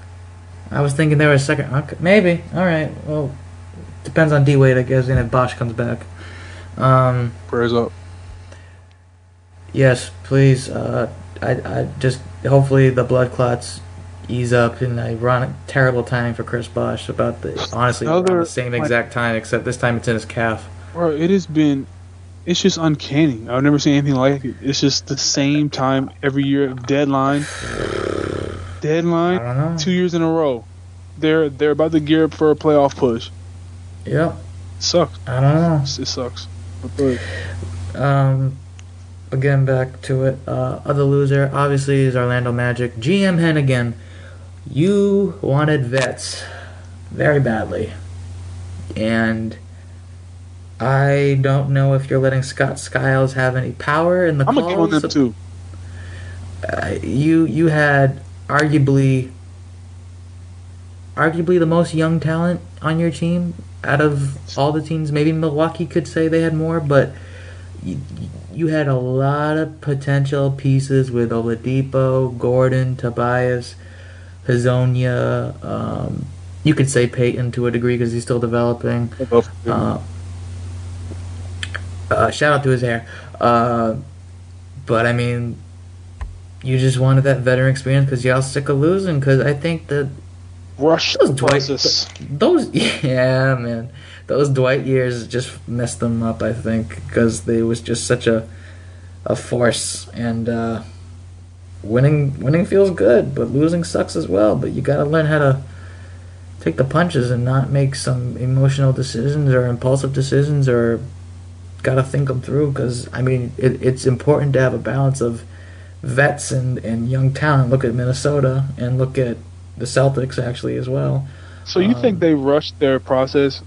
I was thinking they were a second. Okay, maybe. All right. Well, depends on D-Wade, I guess, and if Bosch comes back. Prayers up. Yes, please. I just hopefully the blood clots ease up, and ironic terrible timing for Chris Bosch around the same exact time, except this time it's in his calf. Bro, it's just uncanny. I've never seen anything like it. It's just the same time every year. Deadline. I don't know. 2 years in a row. They're about to gear up for a playoff push. Yep. Sucks. I don't know. It sucks. But again, back to it. Other loser, obviously, is Orlando Magic. GM Hen again. You wanted vets very badly. And I don't know if you're letting Scott Skiles have any power in the calls. I'm going to give them too. You had arguably the most young talent on your team out of all the teams. Maybe Milwaukee could say they had more, but you had a lot of potential pieces with Oladipo, Gordon, Tobias, Hazonia. You could say Peyton to a degree because he's still developing. Shout out to his hair. But I mean, You just wanted that veteran experience because y'all sick of losing. Because I think that Rush those the Dwight, process. those yeah, man, those Dwight years just messed them up. I think because they was just such a force, and winning feels good, but losing sucks as well. But you gotta learn how to take the punches and not make some emotional decisions or impulsive decisions, or gotta think them through. Because I mean, it's important to have a balance of vets and young talent. Look at Minnesota and look at the Celtics actually as well. So you think they rushed their process?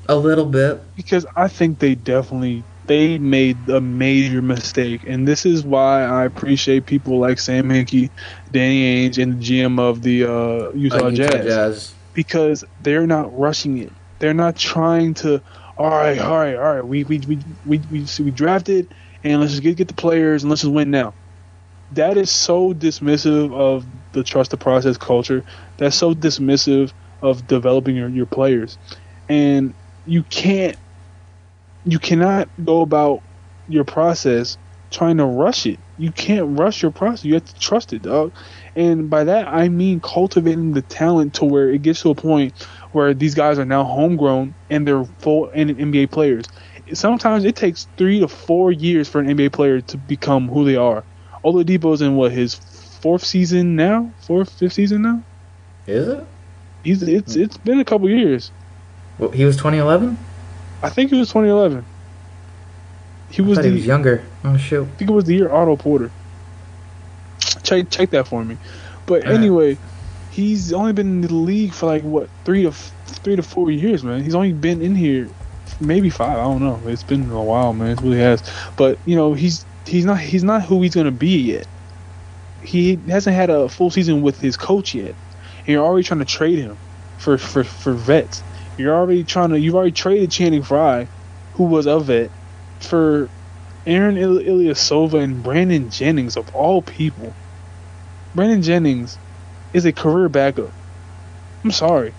A little bit. Because I think they made a major mistake, and this is why I appreciate people like Sam Hinkie, Danny Ainge, and the GM of the Utah Jazz, because they're not rushing it. They're not trying to. All right. We drafted, and let's just get the players and let's just win now. That is so dismissive of the trust the process culture. That's so dismissive of developing your players, and you cannot go about your process trying to rush it. You can't rush your process. You have to trust it, dog. And by that, I mean cultivating the talent to where it gets to a point where these guys are now homegrown and they're full NBA players. Sometimes it takes 3 to 4 years for an NBA player to become who they are. Oladipo's in his fifth season now? Is it? It's been a couple years. Well, he was 2011. I think it was 2011. He was younger. Oh shoot! I think it was the year Otto Porter. Check that for me. But anyway, he's only been in the league for like what 3 to 4 years, man. He's only been in here maybe 5. I don't know. It's been a while, man. It really has. But he's not who he's gonna be yet. He hasn't had a full season with his coach yet. And you're already trying to trade him for vets. You've already traded Channing Frye, who was a vet, for Aaron Ilyasova and Brandon Jennings, of all people. Brandon Jennings is a career backup. I'm sorry.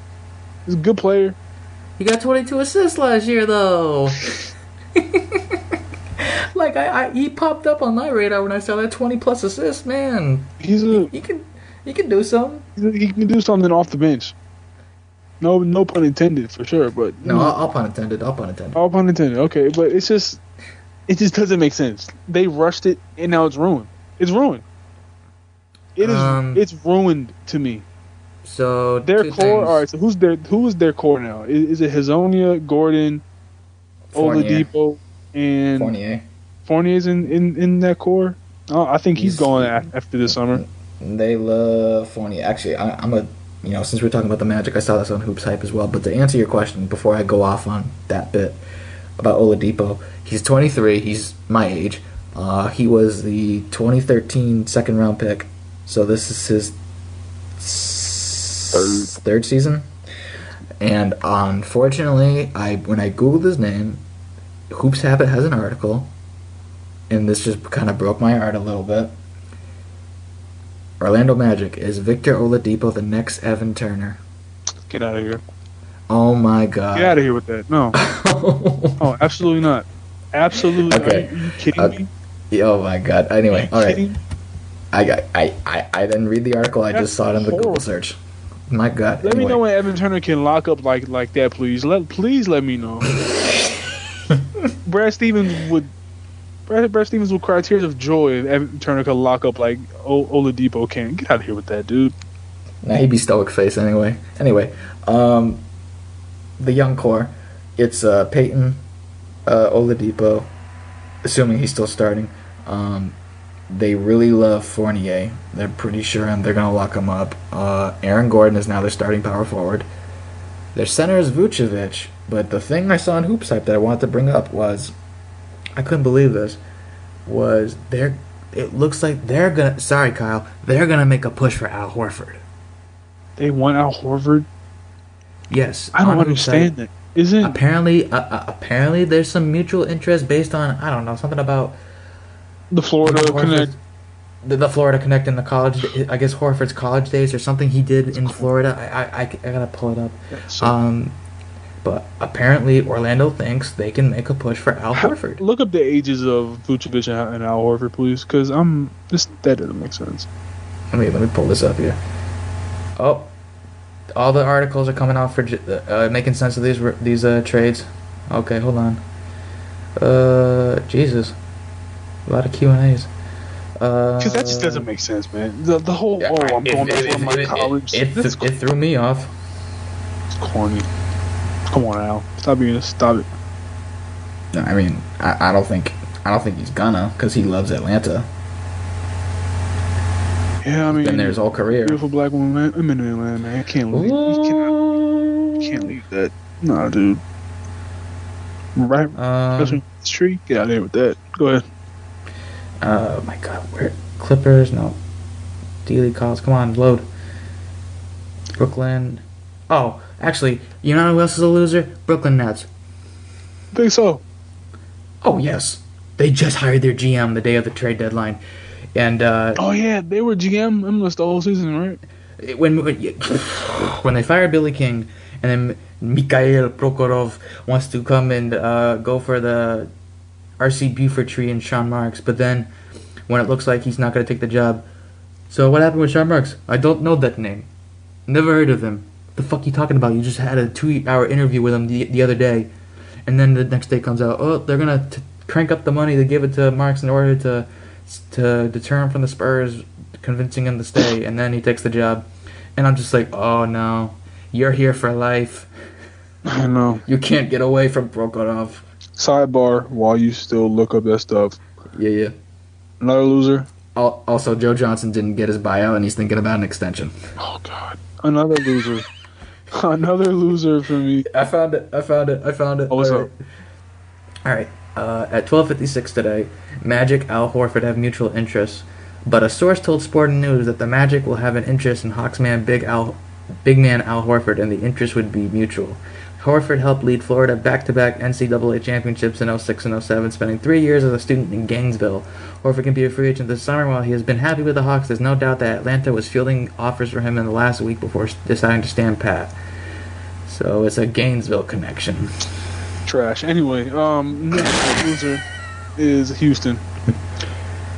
He's a good player. He got 22 assists last year, though. Like, he popped up on my radar when I saw that 20-plus assists, man. He can do something. He can do something off the bench. No pun intended, for sure. But no, all pun intended. All pun intended. Okay, but it just doesn't make sense. They rushed it, and now it's ruined. It's ruined. It's ruined to me. So their core. All right. So who is their core now? Is it Hazonia, Gordon, Fournier. Oladipo, and Fournier? Fournier's in that core. Oh, I think he's going after this summer. They love Fournier. Actually, since we're talking about the Magic, I saw this on Hoops Hype as well. But to answer your question, before I go off on that bit about Oladipo, he's 23. He's my age. He was the 2013 second-round pick. So this is his third season. And unfortunately, when I Googled his name, Hoops Habit has an article, and this just kind of broke my heart a little bit. Orlando Magic, is Victor Oladipo the next Evan Turner? Get out of here. Oh my god. Get out of here with that. No. Oh, absolutely not. Absolutely. Okay. Are you kidding me? Oh my god. Anyway, all right. Kidding? I didn't read the article. I just saw it on the Google search. My god. Let me know when Evan Turner can lock up like that, please. Please let me know. Brad Stevens would cry tears of joy if Evan Turner could lock up like Oladipo can. Get out of here with that, dude. Nah, he'd be stoic face anyway. Anyway, the young core, it's Peyton, Oladipo, assuming he's still starting. They really love Fournier. They're pretty sure they're going to lock him up. Aaron Gordon is now their starting power forward. Their center is Vucevic, but the thing I saw in Hoops Hype that I wanted to bring up was, I couldn't believe this, it looks like they're going to, sorry Kyle, they're going to make a push for Al Horford. They want Al Horford? Yes. I don't understand that. Isn't apparently there's some mutual interest based on, I don't know, something about the Florida Connect. The Florida Connect in the college, I guess Horford's college days or something he did in Florida. I gotta pull it up. But apparently Orlando thinks they can make a push for Al Horford. Look up the ages of Vucevic and Al Horford, please, because that doesn't make sense. Let me pull this up here. Oh, all the articles are coming out for making sense of these trades. Okay, hold on. Jesus, a lot of Q&As. Because that just doesn't make sense, man. The whole I'm going back to my college. It threw me off. It's corny. Come on, Al. Stop it. No, I mean, I don't think he's gonna, because he loves Atlanta. Yeah, I mean, been there his whole career. Beautiful black woman, man. I'm in Atlanta, man. I can't leave. You can't leave that. Nah, dude. Right. Especially this tree. Get out of here with that. Go ahead. Oh my God, where Clippers? No. Dealey calls. Come on, load. Brooklyn. Oh, actually, you know who else is a loser? Brooklyn Nets. Think so? Oh yes, they just hired their GM the day of the trade deadline, and oh yeah, they were GM almost the whole season, right? When they fired Billy King, and then Mikhail Prokhorov wants to come and go for the R.C. Buford tree and Sean Marks, but then when it looks like he's not going to take the job, so what happened with Sean Marks? I don't know that name. Never heard of him. The fuck you talking about? You just had a 2-hour interview with him the other day, and then the next day comes out, oh, they're gonna crank up the money to give it to Marks in order to deter him from the Spurs, convincing him to stay, and then he takes the job, and I'm just like, oh no, you're here for life. I know. You can't get away from Prokhorov. Sidebar: while you still look up that stuff. Yeah. Another loser. Also, Joe Johnson didn't get his buyout, and he's thinking about an extension. Oh God, another loser. Another loser for me. I found it. Oh, what's up? All right. At 12:56 today, Magic Al Horford have mutual interests, but a source told Sporting News that the Magic will have an interest in Hawks man big man Al Horford, and the interest would be mutual. Horford helped lead Florida back-to-back NCAA championships in 06 and 07, spending 3 years as a student in Gainesville. Horford can be a free agent this summer. While he has been happy with the Hawks, there's no doubt that Atlanta was fielding offers for him in the last week before deciding to stand pat. So it's a Gainesville connection. Trash. Anyway, next loser is Houston.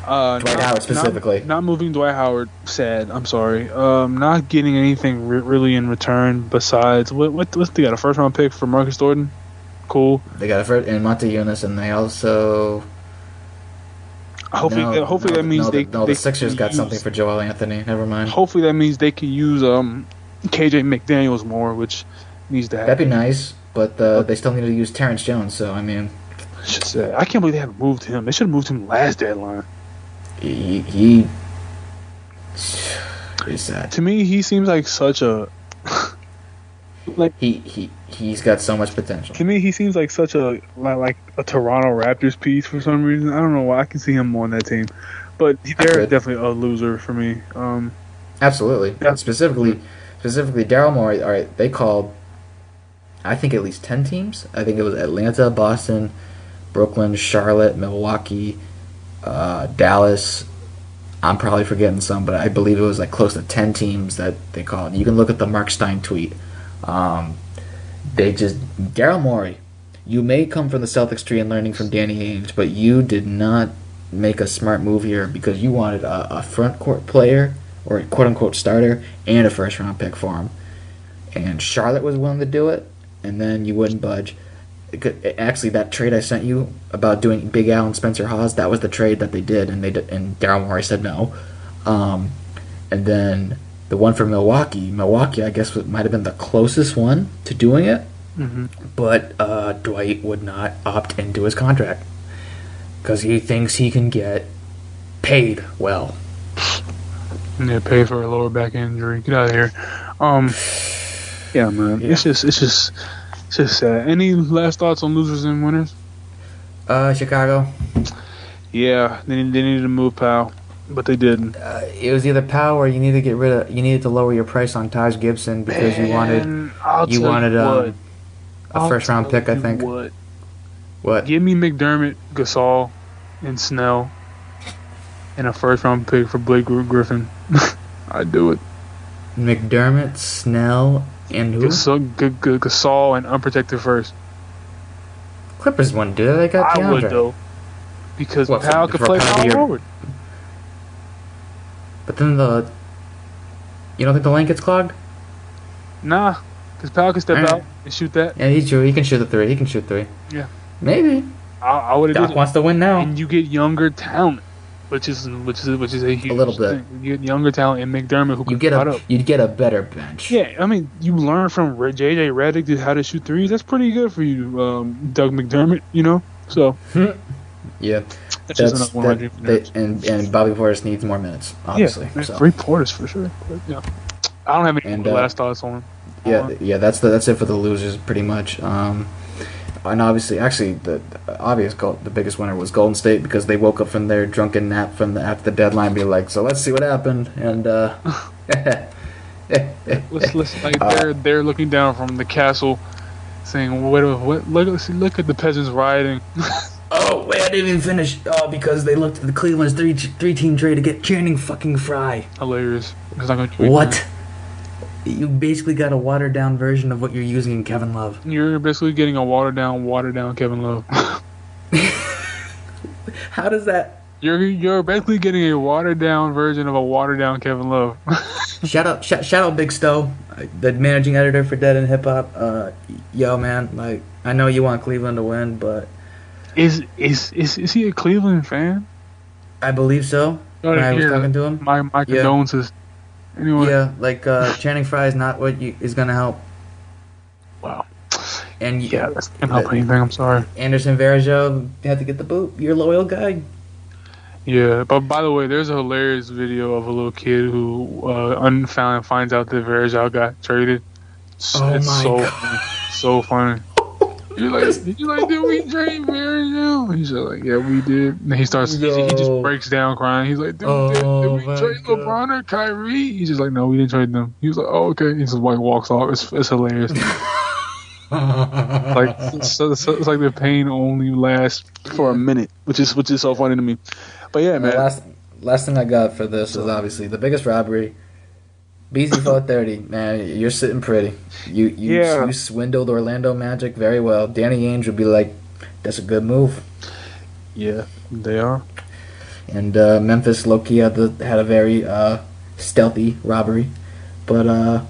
Dwight Howard specifically. Not moving Dwight Howard. Sad. I'm sorry. Not getting anything really in return besides what they got a first round pick for Marcus Thornton. Cool. They got a first and Monte Eunice, and they also. Hopefully that means the Sixers got something for Joel Anthony. Never mind. Hopefully that means they can use KJ McDaniels more, which needs to happen. That'd be nice, but they still need to use Terrence Jones. So I mean, it's just I can't believe they haven't moved him. They should have moved him last deadline. He is sad. To me, he seems like such a he's got so much potential. To me, he seems like such a like a Toronto Raptors piece for some reason. I don't know why. I can see him on that team, but they're definitely a loser for me. Absolutely. Yeah. Specifically, Daryl Morey. All right, they called, I think, at least 10 teams. I think it was Atlanta, Boston, Brooklyn, Charlotte, Milwaukee, Dallas. I'm probably forgetting some, but I believe it was like close to 10 teams that they called. You can look at the Mark Stein tweet. Daryl Morey, you may come from the Celtics tree and learning from Danny Ainge, but you did not make a smart move here because you wanted a front court player or a quote unquote starter and a first round pick for him. And Charlotte was willing to do it, and then you wouldn't budge. Actually, that trade I sent you about doing Big Al and Spencer Hawes, that was the trade that they did, and Daryl Morey said no. And then the one for Milwaukee, I guess might have been the closest one to doing it, but Dwight would not opt into his contract because he thinks he can get paid well. Yeah, pay for a lower back injury. Get out of here. Yeah, man. Yeah. It's just sad. Any last thoughts on losers and winners? Chicago. Yeah, they needed to move Powell, but they didn't. It was either Powell or you needed to lower your price on Taj Gibson because you wanted a first round pick, I think. What? Give me McDermott, Gasol, and Snell, and a first round pick for Blake Griffin. I'd do it. McDermott, Snell, And who? Gasol and unprotected first. Clippers wouldn't do that. They got I DeAndre. would though, because What, Powell could for play kind of power your- forward. But then you don't think the lane gets clogged? Nah, because Powell can step Alright. out and shoot that. Yeah, he's true. He can shoot the three. He can shoot three. Yeah. Maybe. I would have Doc did it. wants to win now. And you get younger talent, which is a huge little bit. thing. You get younger talent in McDermott who can cut up. You'd get a better bench. Yeah, I mean, you learn from JJ Redick how to shoot threes. That's pretty good for you, Doug McDermott. You know, so Yeah. that's just another one of my dream scenarios. And Bobby Portis needs more minutes, obviously. Yeah, so. free Portis for sure. But, yeah, I don't have any And, last thoughts on him. Yeah, that's it for the losers, pretty much. And obviously, actually, the biggest winner was Golden State because they woke up from their drunken nap after the deadline, be like, so let's see what happened, and Let's like they're looking down from the castle, saying, "What? Look at the peasants rioting." Oh wait, I didn't even finish. Oh, because they looked at the Cleveland's three-team trade to get Channing fucking Frye. Hilarious. Because I'm gonna What? You basically got a watered down version of what you're using in Kevin Love. You're basically getting a watered down Kevin Love. How does that? You're basically getting a watered down version of a watered down Kevin Love. Shout out Big Stowe, the managing editor for Dead End Hip Hop. Yo man, like I know you want Cleveland to win, but Is he a Cleveland fan? I believe so. When I was talking to him, My condolences. Anyway. yeah, like Channing Frye is not what is gonna help. Wow. And Yeah, that's not help anything. I'm sorry. Anderson Varejao had to get the boot. Your loyal guy. Yeah, but by the way, there's a hilarious video of a little kid who finds out that Varejao got traded. Oh It's my so God. funny. So funny. You're like, did we trade Varejao? He's just like, yeah, we did. And he starts, he just No. breaks down crying. He's like, dude, Oh did we my trade God. LeBron or Kyrie? He's just like, no, we didn't trade them. He was like, oh, okay. He just like walks off. It's hilarious. Like it's like the pain only lasts for a minute, which is so funny to me. But yeah, man. Last thing I got for this is obviously the biggest robbery. BZ 430, man, you're sitting pretty. You swindled Orlando Magic very well. Danny Ainge would be like, that's a good move. Yeah, they are. And Memphis low-key had a very stealthy robbery, but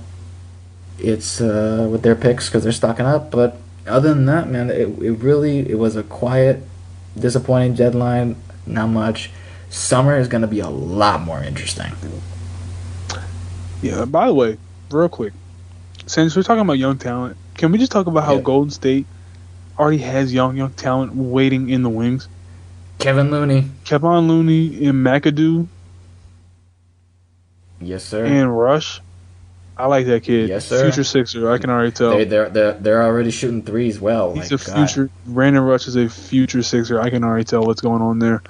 it's with their picks because they're stocking up. But other than that, man, it was a quiet, disappointing deadline. Not much. Summer is going to be a lot more interesting. Yeah, by the way, real quick, since we're talking about young talent, can we just talk about how Golden State already has young talent waiting in the wings? Kevin Looney. Kevon Looney and McAdoo Yes, sir. and Rush. I like that kid. Yes, sir. Future Sixer, I can already tell. They're already shooting threes well. He's like, a future. Brandon Rush is a future Sixer. I can already tell what's going on there.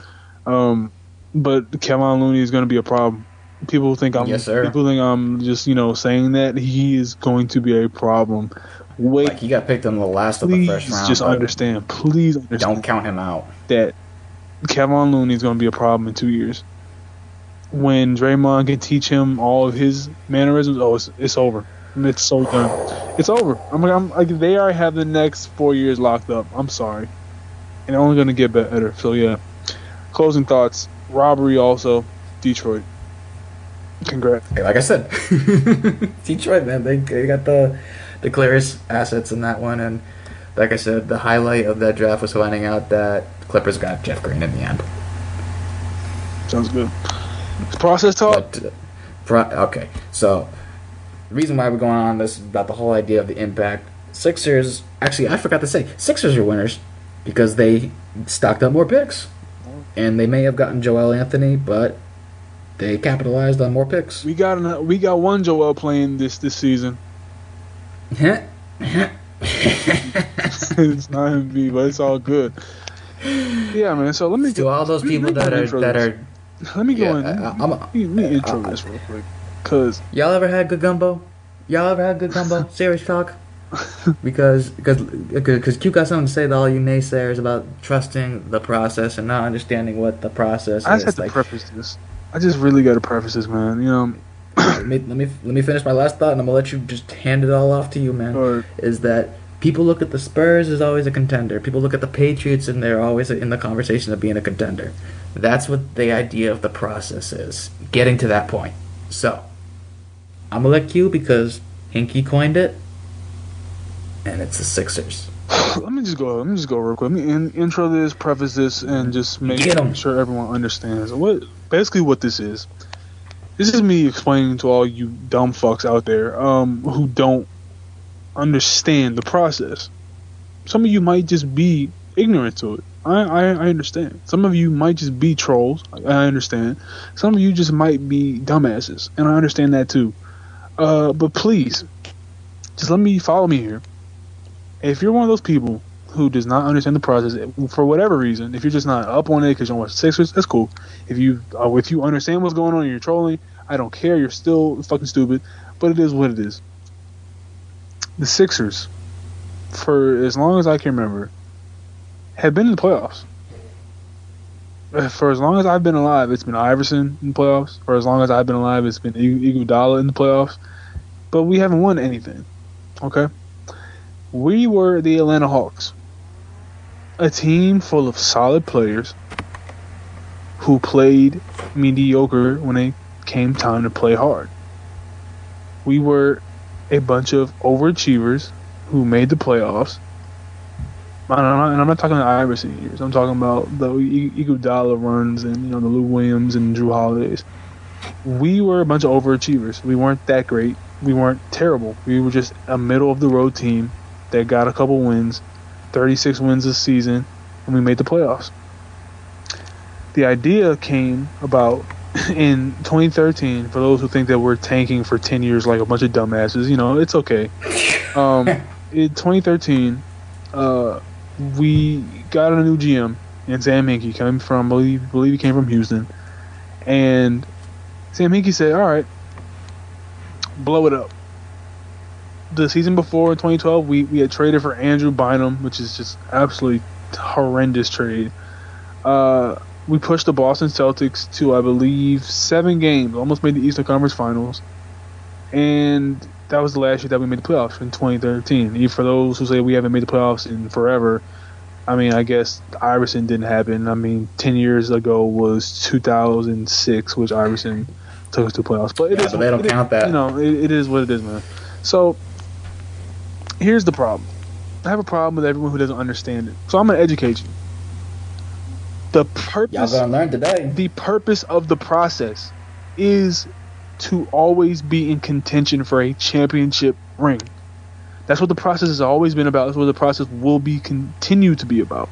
But Kevon Looney is going to be a problem. People think I'm just saying that. He is going to be a problem. Wait, like he got picked in the last of the first round. Just understand. Please understand. Don't count him out. That Kevon Looney is going to be a problem in 2 years. When Draymond can teach him all of his mannerisms, it's over. It's so done. It's over. I'm like they already have the next 4 years locked up. I'm sorry, and they're only going to get better. So yeah. Closing thoughts. Robbery also. Detroit. Congrats. Like I said, Detroit, man, they got the clearest assets in that one, and like I said, the highlight of that draft was finding out that Clippers got Jeff Green in the end. Sounds good. Process talk. But, okay, so the reason why we're going on this is about the whole idea of the impact. Sixers, actually, I forgot to say, Sixers are winners because they stocked up more picks, and they may have gotten Joel Anthony, but they capitalized on more picks. We got one Joel playing this season. It's not MV, but it's all good. Yeah, man. So let me to all those people that are. Let me go in. Let me intro this real quick, cause y'all ever had good gumbo? Serious talk. Because Q got something to say to all you naysayers about trusting the process and not understanding what the process is. I just have to preface this. I just really got to preface this, man. You know, let me finish my last thought, and I'm gonna let you just hand it all off to you, man. Or Is that people look at the Spurs as always a contender. People look at the Patriots, and they're always in the conversation of being a contender. That's what the idea of the process is, getting to that point. So, I'm gonna let you because Hinkie coined it, and it's the Sixers. let me just go real quick. Let me intro this, preface this, and just make Get 'em. sure everyone understands what this is. This is me explaining to all you dumb fucks out there who don't understand the process. Some of you might just be ignorant to it. I understand. Some of you might just be trolls. I understand. Some of you just might be dumbasses, and I understand that too. But please, just follow me here. If you're one of those people who does not understand the process for whatever reason, if you're just not up on it because you don't watch the Sixers, that's cool. If you understand what's going on and you're trolling, I don't care. You're still fucking stupid, but it is what it is. The Sixers, for as long as I can remember, have been in the playoffs. For as long as I've been alive, it's been Iverson in the playoffs. For as long as I've been alive, it's been Iguodala in the playoffs. But we haven't won anything. Okay? We were the Atlanta Hawks. A team full of solid players who played mediocre when it came time to play hard. We were a bunch of overachievers who made the playoffs. And I'm not talking the Iverson years. I'm talking about the Iguodala runs and the Lou Williams and Drew Holidays. We were a bunch of overachievers. We weren't that great. We weren't terrible. We were just a middle of the road team that got a couple wins, 36 wins this season, and we made the playoffs. The idea came about in 2013. For those who think that we're tanking for 10 years like a bunch of dumbasses, it's okay. In 2013, we got a new GM in Sam Hinkie, coming from, I believe he came from Houston. And Sam Hinkie said, all right, blow it up. The season before, 2012, we had traded for Andrew Bynum, which is just absolutely horrendous trade. We pushed the Boston Celtics to, I believe, 7 games, almost made the Eastern Conference Finals. And that was the last year that we made the playoffs in 2013. For those who say we haven't made the playoffs in forever, I mean, I guess Iverson didn't happen. I mean, 10 years ago was 2006, which Iverson took us to playoffs. But but they don't count that. It is what it is, man. So here's the problem. I have a problem with everyone who doesn't understand it. So I'm going to educate you. The purpose, Y'all gonna learn today. The purpose of the process is to always be in contention for a championship ring. That's what the process has always been about. That's what the process will continue to be about.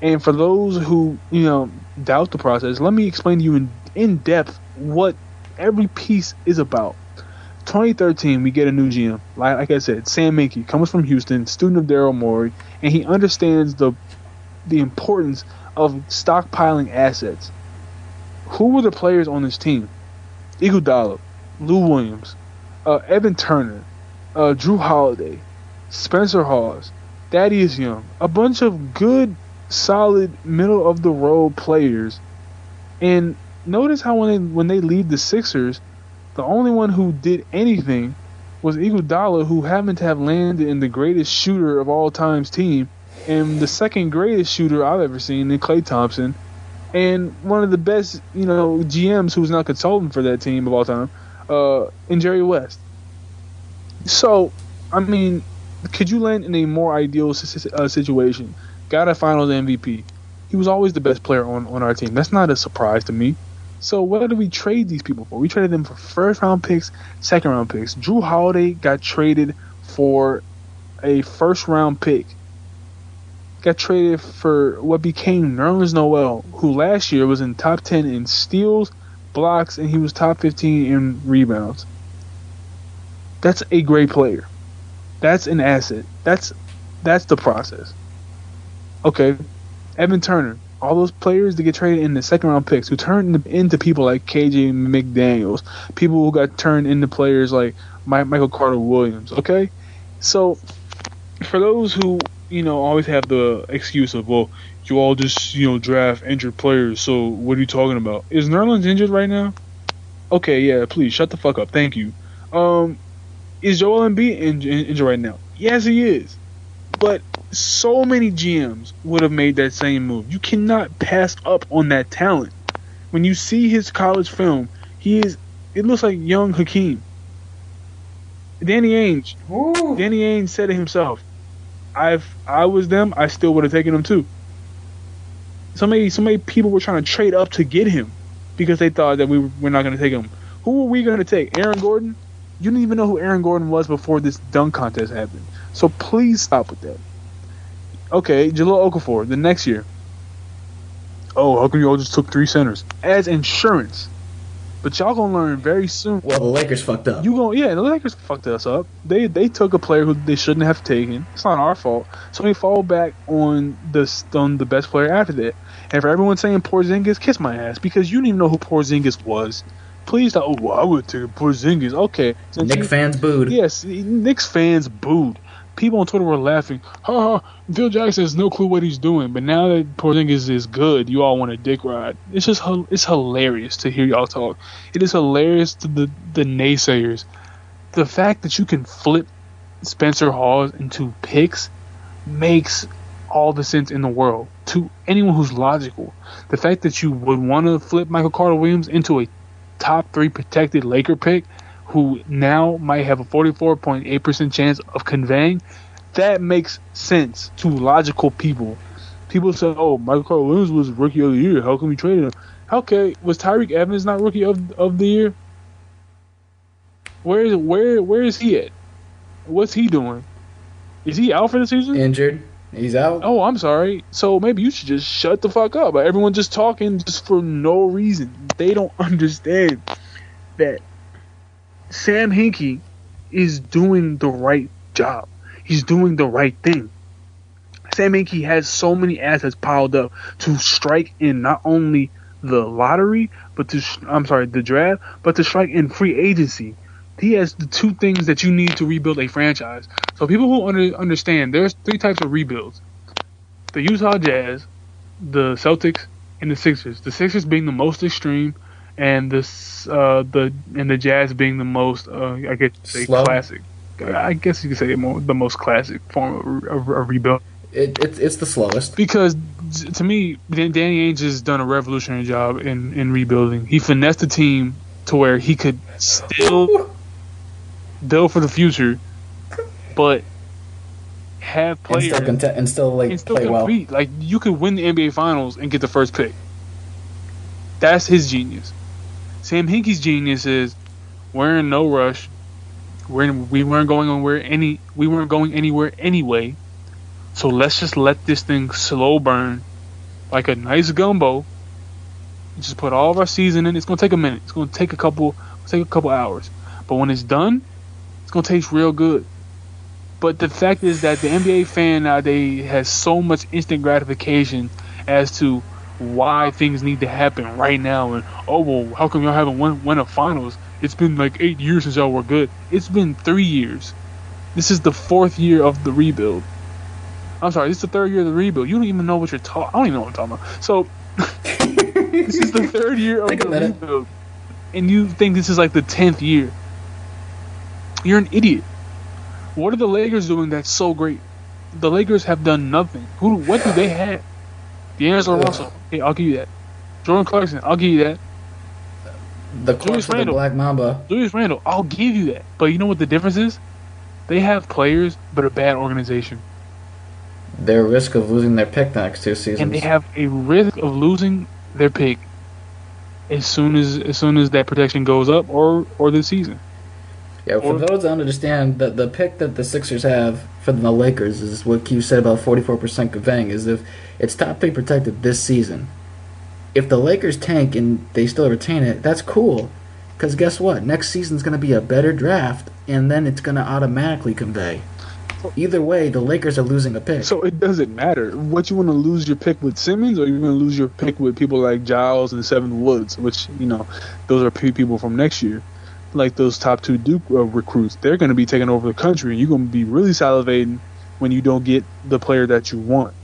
And for those who doubt the process, let me explain to you in depth what every piece is about. 2013, we get a new GM. Like I said, Sam Hinkie comes from Houston, student of Daryl Morey, and he understands the importance of stockpiling assets. Who were the players on this team? Iguodala, Lou Williams, Evan Turner, Drew Holiday, Spencer Hawes, Thaddeus Young, a bunch of good, solid, middle-of-the-road players. And notice how when they leave the Sixers, the only one who did anything was Iguodala, who happened to have landed in the greatest shooter of all time's team, and the second greatest shooter I've ever seen in Klay Thompson, and one of the best, GMs who's not consultant for that team of all time, in Jerry West. So, I mean, could you land in a more ideal situation? Got a Finals MVP. He was always the best player on our team. That's not a surprise to me. So what did we trade these people for? We traded them for first-round picks, second-round picks. Drew Holiday got traded for a first-round pick. Got traded for what became Nerlens Noel, who last year was in top 10 in steals, blocks, and he was top 15 in rebounds. That's a great player. That's an asset. That's the process. Okay, Evan Turner. All those players that get traded in the second-round picks who turned into people like KJ McDaniels, people who got turned into players like Michael Carter-Williams, okay? So, for those who, always have the excuse of, well, you all just, draft injured players, so what are you talking about? Is Nerlens injured right now? Okay, yeah, please shut the fuck up. Thank you. Is Joel Embiid injured right now? Yes, he is. But so many GMs would have made that same move. You cannot pass up on that talent. When you see his college film, it looks like young Hakeem. Danny Ainge. Woo. Danny Ainge said it himself. I was them, I still would have taken him too. So many people were trying to trade up to get him because they thought that we're not going to take him. Who were we going to take? Aaron Gordon? You didn't even know who Aaron Gordon was before this dunk contest happened. So please stop with that. Okay, Jahlil Okafor, the next year. Oh, how come you all just took 3 centers? As insurance. But y'all gonna learn very soon. Well, the Lakers fucked up. The Lakers fucked us up. They took a player who they shouldn't have taken. It's not our fault. So we fall back on the best player after that. And for everyone saying Porzingis, kiss my ass, because you didn't even know who Porzingis was. Please don't. Oh, well, I would take Porzingis. Okay. Knicks fans booed. Yes, Knicks fans booed. People on Twitter were laughing. Phil Jackson has no clue what he's doing. But now that Porzingis is good, you all want a dick ride. It's hilarious to hear y'all talk. It is hilarious to the naysayers. The fact that you can flip Spencer Hawes into picks makes all the sense in the world to anyone who's logical. The fact that you would want to flip Michael Carter-Williams into a top 3 protected Laker pick who now might have a 44.8% chance of conveying, that makes sense to logical people. People say, oh, Michael Carter-Williams was Rookie of the Year. How come we traded him? Okay, was Tyreek Evans not Rookie of the Year? Where is he at? What's he doing? Is he out for the season? Injured. He's out. Oh, I'm sorry. So maybe you should just shut the fuck up. Everyone just talking just for no reason. They don't understand that Sam Hinkie is doing the right job. He's doing the right thing. Sam Hinkie has so many assets piled up to strike in not only the lottery, the draft, but to strike in free agency. He has the 2 things that you need to rebuild a franchise. So people who understand, there's 3 types of rebuilds: the Utah Jazz, the Celtics, and the Sixers. The Sixers being the most extreme, and the Jazz being the most, I guess, slow. Classic. I guess you could say the most classic form of rebuild. It's the slowest. Because to me, Danny Ainge has done a revolutionary job in rebuilding. He finessed the team to where he could still build for the future, but have players and still play well. Like, you could win the NBA Finals and get the first pick. That's his genius. Sam Hinkie's genius is we're in no rush. We weren't going anywhere anyway. So let's just let this thing slow burn like a nice gumbo. Just put all of our season in. It's gonna take a minute. It's gonna take a couple hours. But when it's done, it's gonna taste real good. But the fact is that the NBA fan nowadays has so much instant gratification as to why things need to happen right now. And how come y'all haven't won a finals? It's been like 8 years since y'all were good. It's been 3 years. This is the 4th year of the rebuild. I'm sorry, this is the 3rd year of the rebuild. You don't even know what you're talking. I don't even know what I'm talking about. So this is the 3rd year of the rebuild, and you think this is like the 10th year? You're an idiot. What are the Lakers doing that's so great? The Lakers have done nothing. What do they have? D'Angelo Russell. Hey, I'll give you that. Jordan Clarkson. I'll give you that. The Julius Randle, Black Mamba. Julius Randle. I'll give you that. But you know what the difference is? They have players, but a bad organization. They're at risk of losing their pick the next 2 seasons. And they have a risk of losing their pick as soon as that protection goes up or the season. Yeah, for those that don't understand, the pick that the Sixers have for the Lakers is what Q said about 44% conveying, is if it's top 3 protected this season. If the Lakers tank and they still retain it, that's cool. Because guess what? Next season's going to be a better draft, and then it's going to automatically convey. Either way, the Lakers are losing a pick. So it doesn't matter. What, you want to lose your pick with Simmons, or you want to lose your pick with people like Giles and Seven Woods, which, those are people from next year. Like those top 2 Duke recruits, they're going to be taking over the country, and you're going to be really salivating when you don't get the player that you want.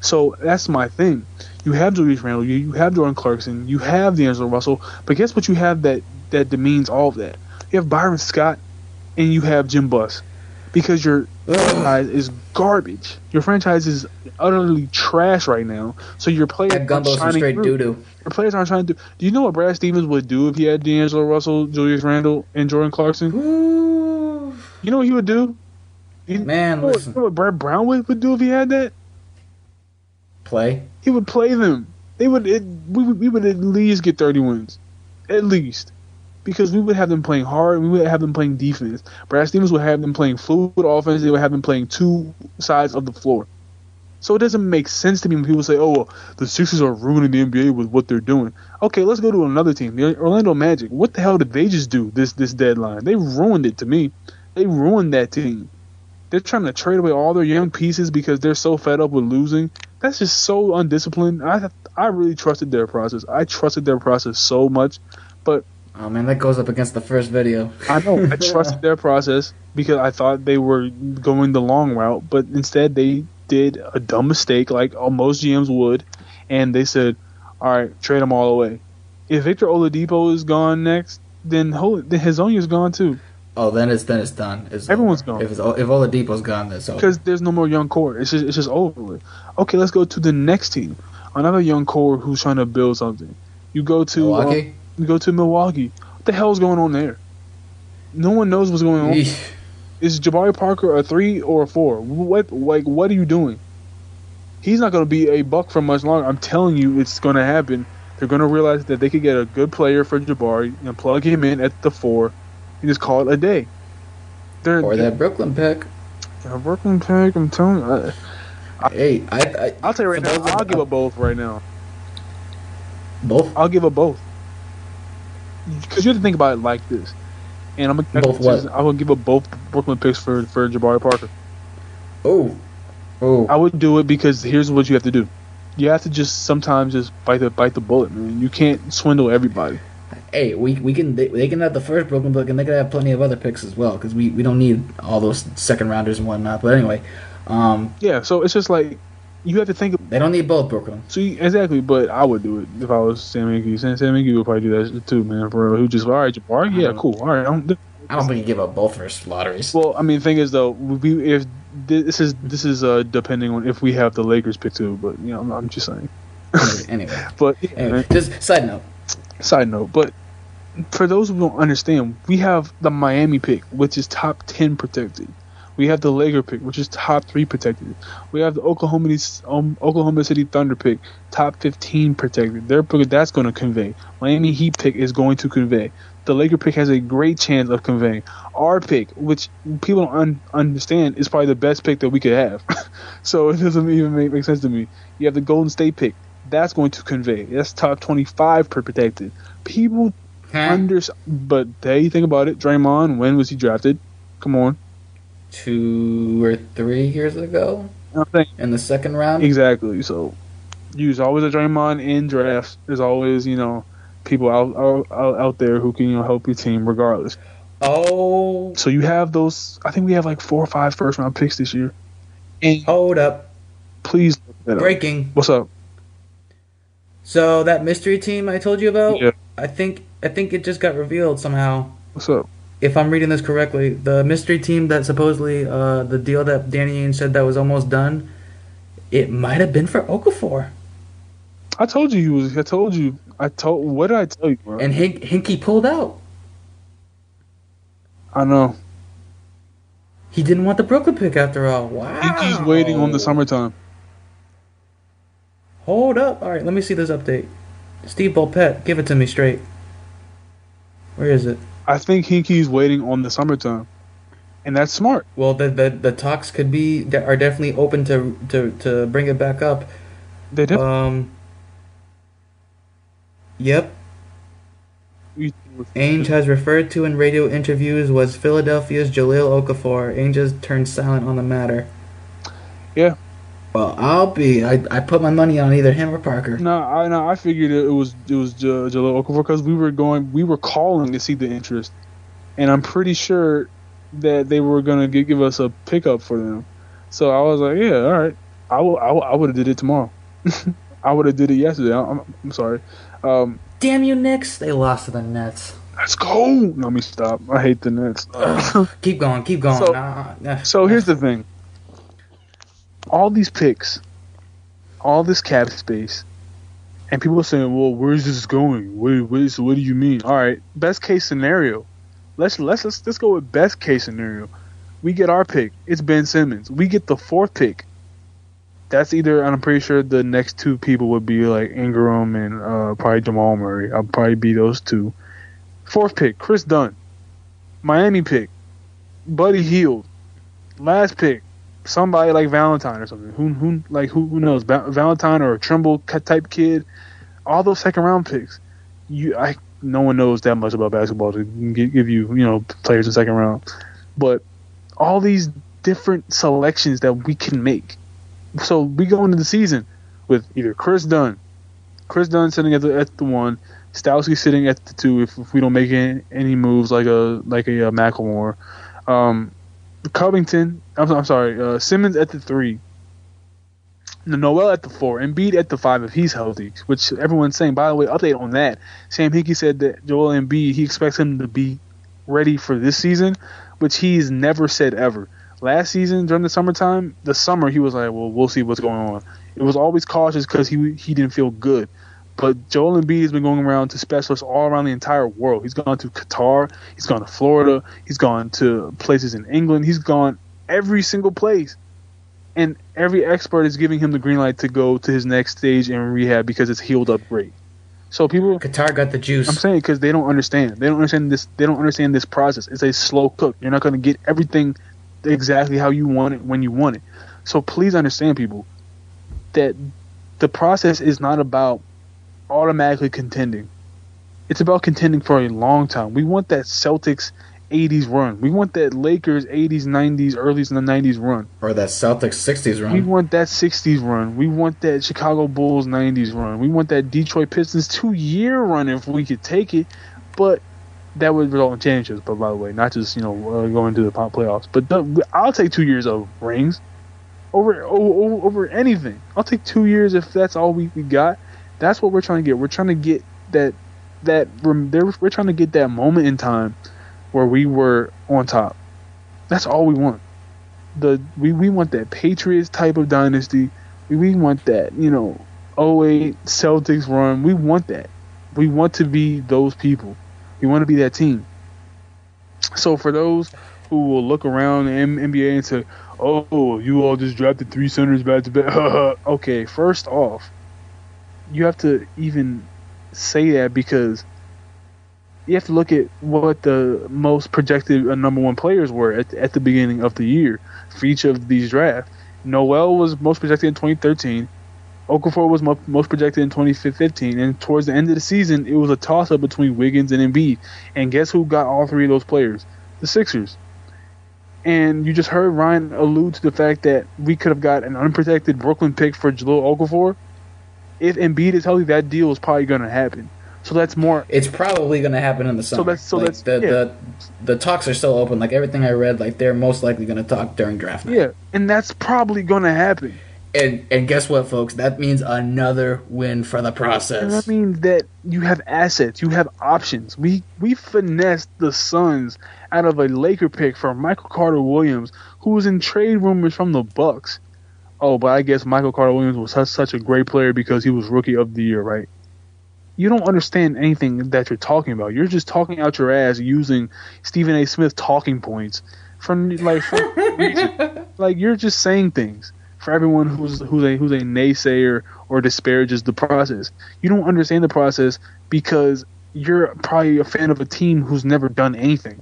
So that's my thing. You have Julius Randle, you have Jordan Clarkson, you have D'Angelo Russell, but guess what you have that that demeans all of that. You have Byron Scott and you have Jim Buss because your franchise is garbage. Your franchise is utterly trash right now. So your players That Gumbo's some straight doo doo. Your players aren't trying to do. Do you know what Brad Stevens would do if he had D'Angelo Russell, Julius Randle, and Jordan Clarkson? Ooh. You know what he would do? Man, listen. You know what Brad Brown would do if he had that? Play. He would play them. We would at least get 30 wins. At least. Because we would have them playing hard, we would have them playing defense. Brad Stevens would have them playing fluid offense, they would have them playing two sides of the floor. So it doesn't make sense to me when people say, oh, well, the Sixers are ruining the NBA with what they're doing. Okay, let's go to another team. The Orlando Magic. What the hell did they just do this deadline? They ruined it to me. They ruined that team. They're trying to trade away all their young pieces because they're so fed up with losing. That's just so undisciplined. I really trusted their process. I trusted their process so much. But oh, man, that goes up against the first video. I know. I trusted their process because I thought they were going the long route. But instead, they did a dumb mistake like most GMs would. And they said, all right, trade them all away. If Victor Oladipo is gone next, then Hezonja is gone too. Oh, then it's done. Everyone's gone. If Oladipo's gone, that's over. Because there's no more young core. It's just over with. Okay, let's go to the next team. Another young core who's trying to build something. You go to Milwaukee. Milwaukee. What the hell's going on there? No one knows what's going on. Eesh. Is Jabari Parker a 3 or a 4? What are you doing? He's not going to be a buck for much longer. I'm telling you, it's going to happen. They're going to realize that they could get a good player for Jabari and plug him in at the 4. You just call it a day. Or that Brooklyn pick. Brooklyn pick, I'm telling you. I'll tell you right now, I'll give up both right now. Both? I'll give up both. Because you have to think about it like this. And I'm gonna give up both Brooklyn picks for Jabari Parker. Oh. I would do it because here's what you have to do. You have to just sometimes just bite the bullet, man. You can't swindle everybody. Hey, they can have the first Brooklyn pick, and they can have plenty of other picks as well, because we don't need all those second rounders and whatnot. But anyway, yeah. So it's just like you have to think. They don't need both Brooklyn. So exactly, but I would do it if I was Sam Hinkie. Sam Hinkie would probably do that too, man. For who just all right, Jabari, yeah, cool, all right. I don't think you give up both first lotteries. Well, I mean, the thing is though, if this is depending on if we have the Lakers pick too, but you know, I'm just saying. Anyway, but anyway, just side note, but for those who don't understand, we have the Miami pick, which is top 10 protected. We have the Laker pick, which is top 3 protected. We have the Oklahoma City Thunder pick, top 15 protected. Their pick, that's going to convey. Miami Heat pick is going to convey. The Laker pick has a great chance of conveying. Our pick, which people don't understand, is probably the best pick that we could have. So it doesn't even make sense to me. You have the Golden State pick. That's going to convey. That's top 25 per protected. People but hey, think about it. Draymond, when was he drafted? Come on. 2 or 3 years ago? In the second round? Exactly. So, there's always a Draymond in drafts. There's always, people out there who can help your team regardless. Oh. So you have those. I think we have like 4 or 5 first round picks this year. And hold up. Please look that up. Breaking. What's up? So that mystery team I told you about? Yeah. I think it just got revealed somehow. What's up? If I'm reading this correctly, the mystery team that supposedly the deal that Danny Ainge said that was almost done, it might have been for Okafor. I told you he was. What did I tell you, bro? And Hinkie pulled out. I know. He didn't want the Brooklyn pick after all. Wow. Hinkie's waiting on the summertime. Hold up. All right, let me see this update. Steve Bulpett, give it to me straight. Where is it? I think Hinkie's waiting on the summertime, and that's smart. Well, the talks are definitely open to bring it back up. They definitely. Yep. Ainge has referred to in radio interviews was Philadelphia's Jahlil Okafor. Ainge has turned silent on the matter. Yeah. Well, I put my money on either him or Parker. No, I figured it was Jahlil Okafor because we were calling to see the interest, and I'm pretty sure that they were gonna give us a pickup for them. So I was like, yeah, all right, I would have did it tomorrow. I would have did it yesterday. I'm sorry. Damn you, Knicks! They lost to the Nets. Let's go. Let me stop. I hate the Nets. Keep going. So here's the thing. All these picks, all this cap space, and people are saying, "Well, where's this going? What do you mean?" All right, best case scenario. Let's go with best case scenario. We get our pick. It's Ben Simmons. We get the 4th pick. That's either, and I'm pretty sure the next 2 people would be like Ingram and probably Jamal Murray. I'll probably be those 2. 4th pick, Chris Dunn. Miami pick, Buddy Hield. Last pick, somebody like Valentine or something. Who knows? Valentine or a Trimble type kid. All those second round picks. No one knows that much about basketball to give you players in second round, but all these different selections that we can make. So we go into the season with either Chris Dunn sitting at the 1, Stowski sitting at the 2 if we don't make any moves like a Macklemore, Covington. I'm sorry, Simmons at the 3, Noel at the 4, Embiid at the 5 if he's healthy, which everyone's saying. By the way, update on that. Sam Hinkie said that Joel Embiid, he expects him to be ready for this season, which he's never said ever. Last season during the summer, he was like, well, we'll see what's going on. It was always cautious because he didn't feel good. But Joel Embiid has been going around to specialists all around the entire world. He's gone to Qatar. He's gone to Florida. He's gone to places in England. He's gone every single place. And every expert is giving him the green light to go to his next stage in rehab because it's healed up great. So people, Qatar got the juice. I'm saying because they don't understand. They don't understand this. They don't understand this process. It's a slow cook. You're not going to get everything exactly how you want it when you want it. So please understand, people, that the process is not about automatically contending. It's about contending for a long time. We want that Celtics 80s run. We want that Lakers 80s, 90s, early 90s run. Or that Celtics 60s run. We want that 60s run. We want that Chicago Bulls 90s run. We want that Detroit Pistons 2-year run if we could take it. But that would result in championships, but by the way, not just going to the playoffs. But I'll take 2 years of rings over anything. I'll take 2 years if that's all we got. That's what we're trying to get. We're trying to get we're trying to get that moment in time where we were on top. That's all we want. We want that Patriots type of dynasty. We want that, 08 Celtics run. We want that. We want to be those people. We want to be that team. So for those who will look around the NBA and say, "Oh, you all just drafted 3 centers back to back." Okay, first off, you have to even say that because you have to look at what the most projected number 1 players were at the beginning of the year for each of these drafts. Noel was most projected in 2013. Okafor was most projected in 2015. And towards the end of the season, it was a toss-up between Wiggins and Embiid. And guess who got all 3 of those players? The Sixers. And you just heard Ryan allude to the fact that we could have got an unprotected Brooklyn pick for Jahlil Okafor. If Embiid is healthy, that deal is probably going to happen. So that's more. It's probably going to happen in the summer. The talks are still open. Like everything I read, like they're most likely going to talk during draft night. Yeah, and that's probably going to happen. And guess what, folks? That means another win for the process. And that means that you have assets, you have options. We finessed the Suns out of a Laker pick for Michael Carter Williams, who was in trade rumors from the Bucks. Oh, but I guess Michael Carter Williams was such a great player because he was Rookie of the Year, right? You don't understand anything that you're talking about. You're just talking out your ass using Stephen A. Smith talking points from like you're just saying things for everyone who's a naysayer or disparages the process. You don't understand the process because you're probably a fan of a team who's never done anything.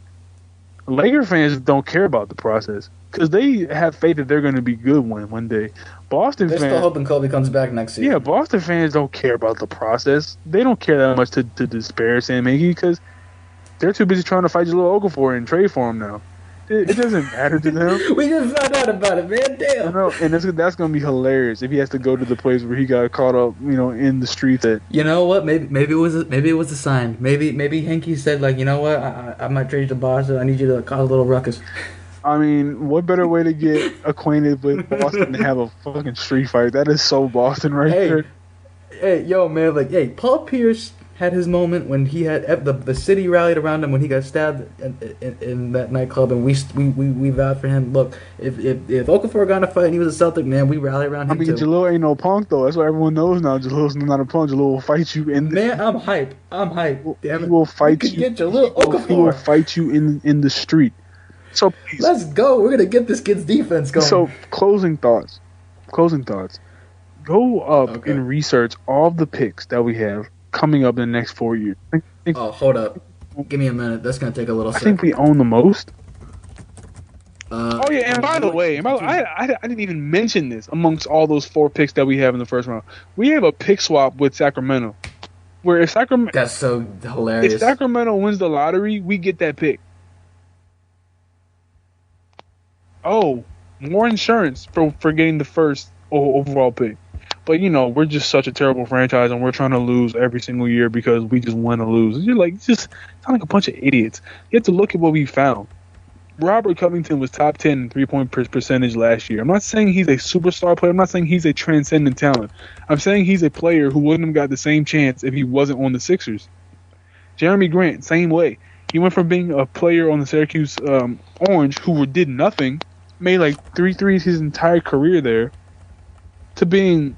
Laker fans don't care about the process because they have faith that they're going to be good one day. Boston They're fans still hoping Kobe comes back next season. Yeah, Boston fans don't care about the process. They don't care that much to despair Sam Hinkie because they're too busy trying to fight Jahlil Okafor and trade for him now. It doesn't matter to them. We just found out about it, man. Damn. I know, and that's going to be hilarious if he has to go to the place where he got caught up, in the streets. You know what? Maybe it was a sign. Maybe Hinkie said like, you know what? I might trade you to Boston. I need you to cause a little ruckus. I mean, what better way to get acquainted with Boston than have a fucking street fight? That is so Boston right there. Hey, yo, man, like, hey, Paul Pierce had his moment when he had the city rallied around him when he got stabbed in that nightclub, and we vowed for him. Look, if Okafor got in a fight and he was a Celtic, man, we rally around I him mean, too. Jalil ain't no punk though. That's what everyone knows now. Jalil's not a punk. Jalil will fight you in. Man, I'm hype. Damn it. He will fight we you. Get Jalil Okafor. He will fight you in the street. So please, let's go. We're gonna get this kid's defense going. So closing thoughts. Go up and research all the picks that we have coming up in the next 4 years. Hold up. Give me a minute. That's going to take a little second. I think we own the most. And by the way, I didn't even mention this amongst all those 4 picks that we have in the first round. We have a pick swap with Sacramento. Where if Sacramento... That's so hilarious. If Sacramento wins the lottery, we get that pick. Oh, more insurance for getting the first overall pick. But, we're just such a terrible franchise, and we're trying to lose every single year because we just want to lose. You're like, sound like a bunch of idiots. You have to look at what we found. Robert Covington was top 10 in three-point percentage last year. I'm not saying he's a superstar player. I'm not saying he's a transcendent talent. I'm saying he's a player who wouldn't have got the same chance if he wasn't on the Sixers. Jeremy Grant, same way. He went from being a player on the Syracuse Orange who did nothing, made like 3 threes his entire career there, to being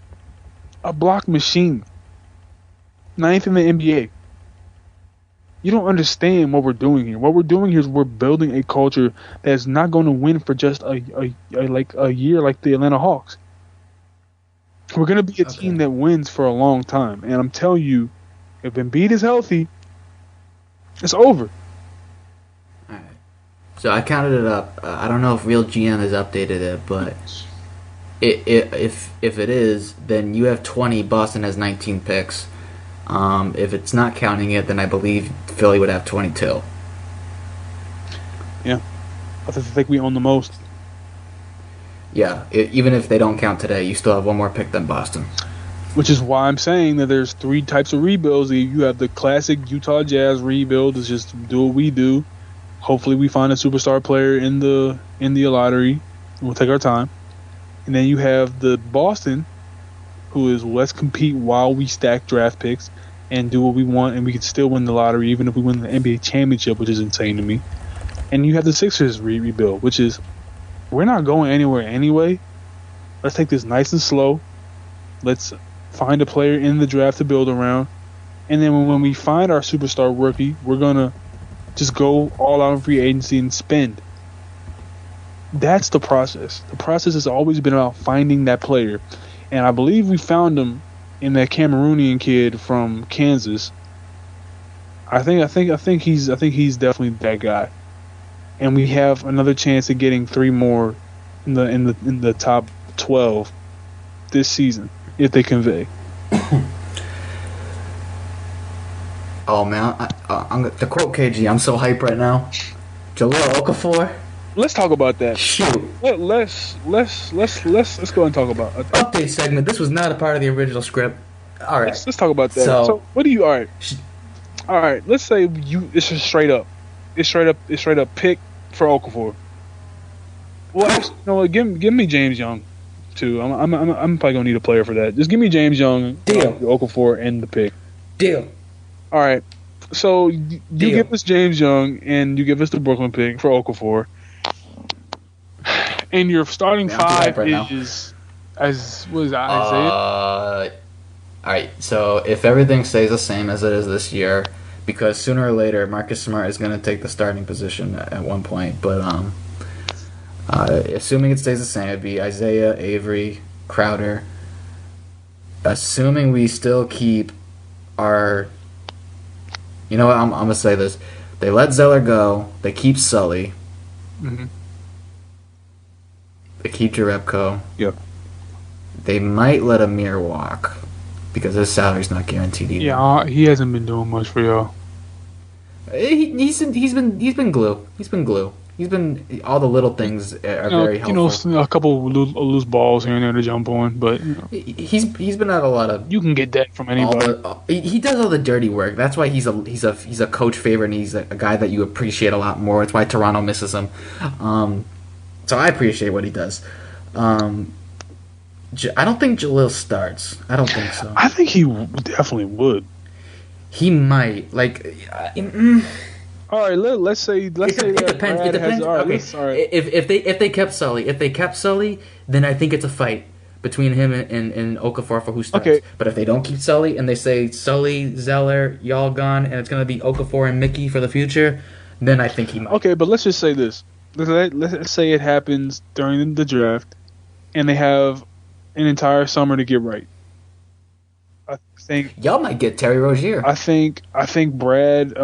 a block machine. 9th in the NBA. You don't understand what we're doing here. What we're doing here is we're building a culture that's not going to win for just a year like the Atlanta Hawks. We're going to be a team that wins for a long time. And I'm telling you, if Embiid is healthy, it's over. All right. So I counted it up. I don't know if Real GM has updated it, but if it is, then you have 20. Boston has 19 picks. If it's not counting it, then I believe Philly would have 22. Yeah. I think we own the most. Yeah, even if they don't count today, you still have one more pick than Boston. Which is why I'm saying that there's 3 types of rebuilds. You have the classic Utah Jazz rebuild, is just do what we do. Hopefully we find a superstar player in the lottery. We'll take our time. And then you have the Boston, who is let's compete while we stack draft picks and do what we want, and we can still win the lottery even if we win the NBA championship, which is insane to me. And you have the Sixers rebuild, which is we're not going anywhere anyway. Let's take this nice and slow. Let's find a player in the draft to build around. And then when we find our superstar rookie, we're going to just go all out in free agency and spend. That's the process. The process has always been about finding that player. And I believe we found him in that Cameroonian kid from Kansas. I think he's definitely that guy. And we have another chance of getting 3 more in the top 12 this season if they convey. Oh man, I'm to quote KG, I'm so hyped right now. Jalil Okafor. Let's talk about that. Shoot. Let's go and talk about it. Update segment. This was not a part of the original script. All right. Let's talk about that. So what do you? All right. Let's say it's a straight up pick for Okafor. Well, actually, you know what? Give me James Young too. I'm probably gonna need a player for that. Just give me James Young, deal. Okafor, and the pick. Deal. All right. So you give us James Young and you give us the Brooklyn pick for Okafor. And your starting 5 is Isaiah? All right. So if everything stays the same as it is this year, because sooner or later Marcus Smart is going to take the starting position at one point, but assuming it stays the same, it'd be Isaiah, Avery, Crowder. Assuming we still keep our, you know what? I'm gonna say this: they let Zeller go. They keep Sully. Mm-hmm. They keep Jerebko. Yep. They might let Amir walk because his salary's not guaranteed either. Yeah, he hasn't been doing much for y'all. He's been glue. He's been all the little things are very helpful. A couple loose balls here and there to jump on, but he's been at a lot of. You can get that from anybody. He does all the dirty work. That's why he's a coach favorite, and he's a guy that you appreciate a lot more. It's why Toronto misses him. So I appreciate what he does. I don't think Jalil starts. I don't think so. I think he definitely would. He might All right, let's say it that depends. It Brad has depends. all right. Okay, All right. if they kept Sully, then I think it's a fight between him and Okafor for who starts. Okay, But if they don't keep Sully and they say Sully, Zeller, y'all gone, and it's gonna be Okafor and Mickey for the future, then I think he might. okay, but let's just say this. Let's say it happens during the draft, and they have an entire summer to get right. I think Y'all might get Terry Rozier. I think Brad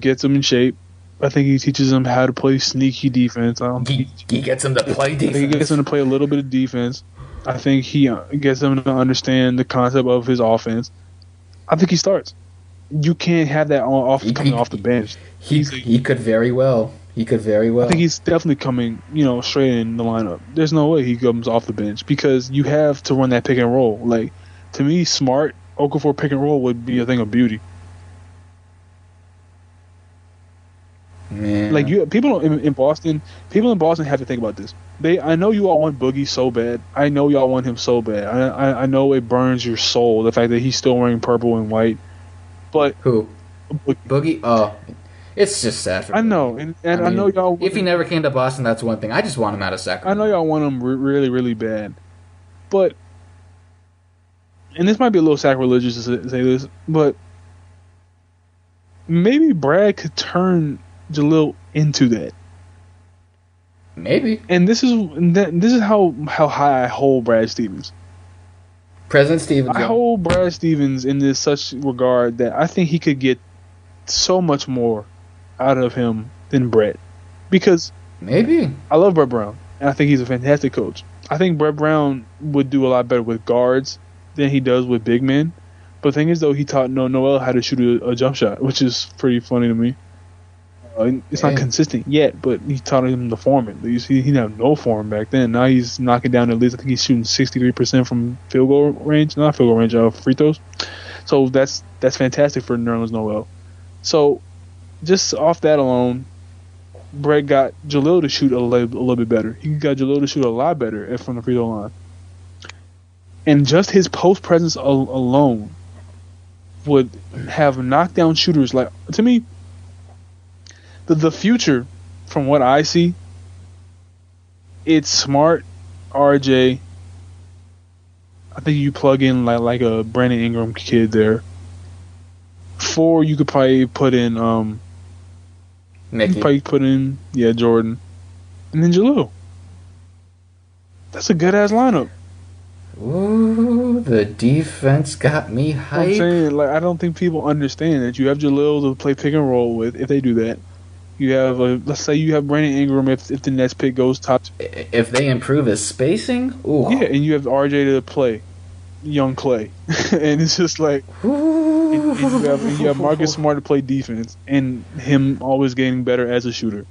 gets him in shape. I think he teaches him how to play sneaky defense. I don't think He gets him to play I think he defense. gets him to play a little bit of defense. I think he gets him to understand the concept of his offense. I think he starts. You can't have that coming off the bench. He could very well. He could very well. I think he's definitely coming, straight in the lineup. There's no way he comes off the bench because you have to run that pick and roll. Like, to me, smart Okafor pick and roll would be a thing of beauty. Man. Like people in Boston have to think about this. I know you all want Boogie so bad. I know y'all want him so bad. I know it burns your soul the fact that he's still wearing purple and white. But Who? Boogie? Oh, it's just sad for I Boogie. know, and I know y'all. If he never came to Boston, that's one thing. I just want him out of I Sacramento. know y'all want him really, really bad, but and this might be a little sacrilegious to say this, but maybe Brad could turn Jalil into that. Maybe. And this is how high I hold Brad Stevens. President Stevens. I hold Brad Stevens in this such regard that I think he could get so much more out of him than Brett. Because Maybe. I love Brett Brown, and I think he's a fantastic coach. I think Brett Brown would do a lot better with guards than he does with big men. But the thing is, though, he taught Noel how to shoot a jump shot, which is pretty funny to me. It's not consistent yet, but he taught him the form at least. He didn't have no form back then. Now he's knocking down at least. I think he's shooting 63% from field goal range, not field goal range, free throws. So that's fantastic for Nerlens Noel. So just off that alone, Brett got Jalil to shoot a little bit better. He got Jalil to shoot a lot better from the free throw line. And just his post presence alone would have knockdown shooters. Like, to me, the future, from what I see, it's Smart, RJ. I think you plug in like a Brandon Ingram kid there. 4, you could probably put in Mickey. Jordan, and then Jalil. That's a good ass lineup. Ooh, the defense got me hyped. I'm saying, like, I don't think people understand that you have Jalil to play pick and roll with if they do that. You have, let's say you have Brandon Ingram if the Nets pick goes top. If they improve his spacing, ooh. Yeah, and you have RJ to play, young Clay, and it's just like, and you have Marcus Smart to play defense, and him always getting better as a shooter.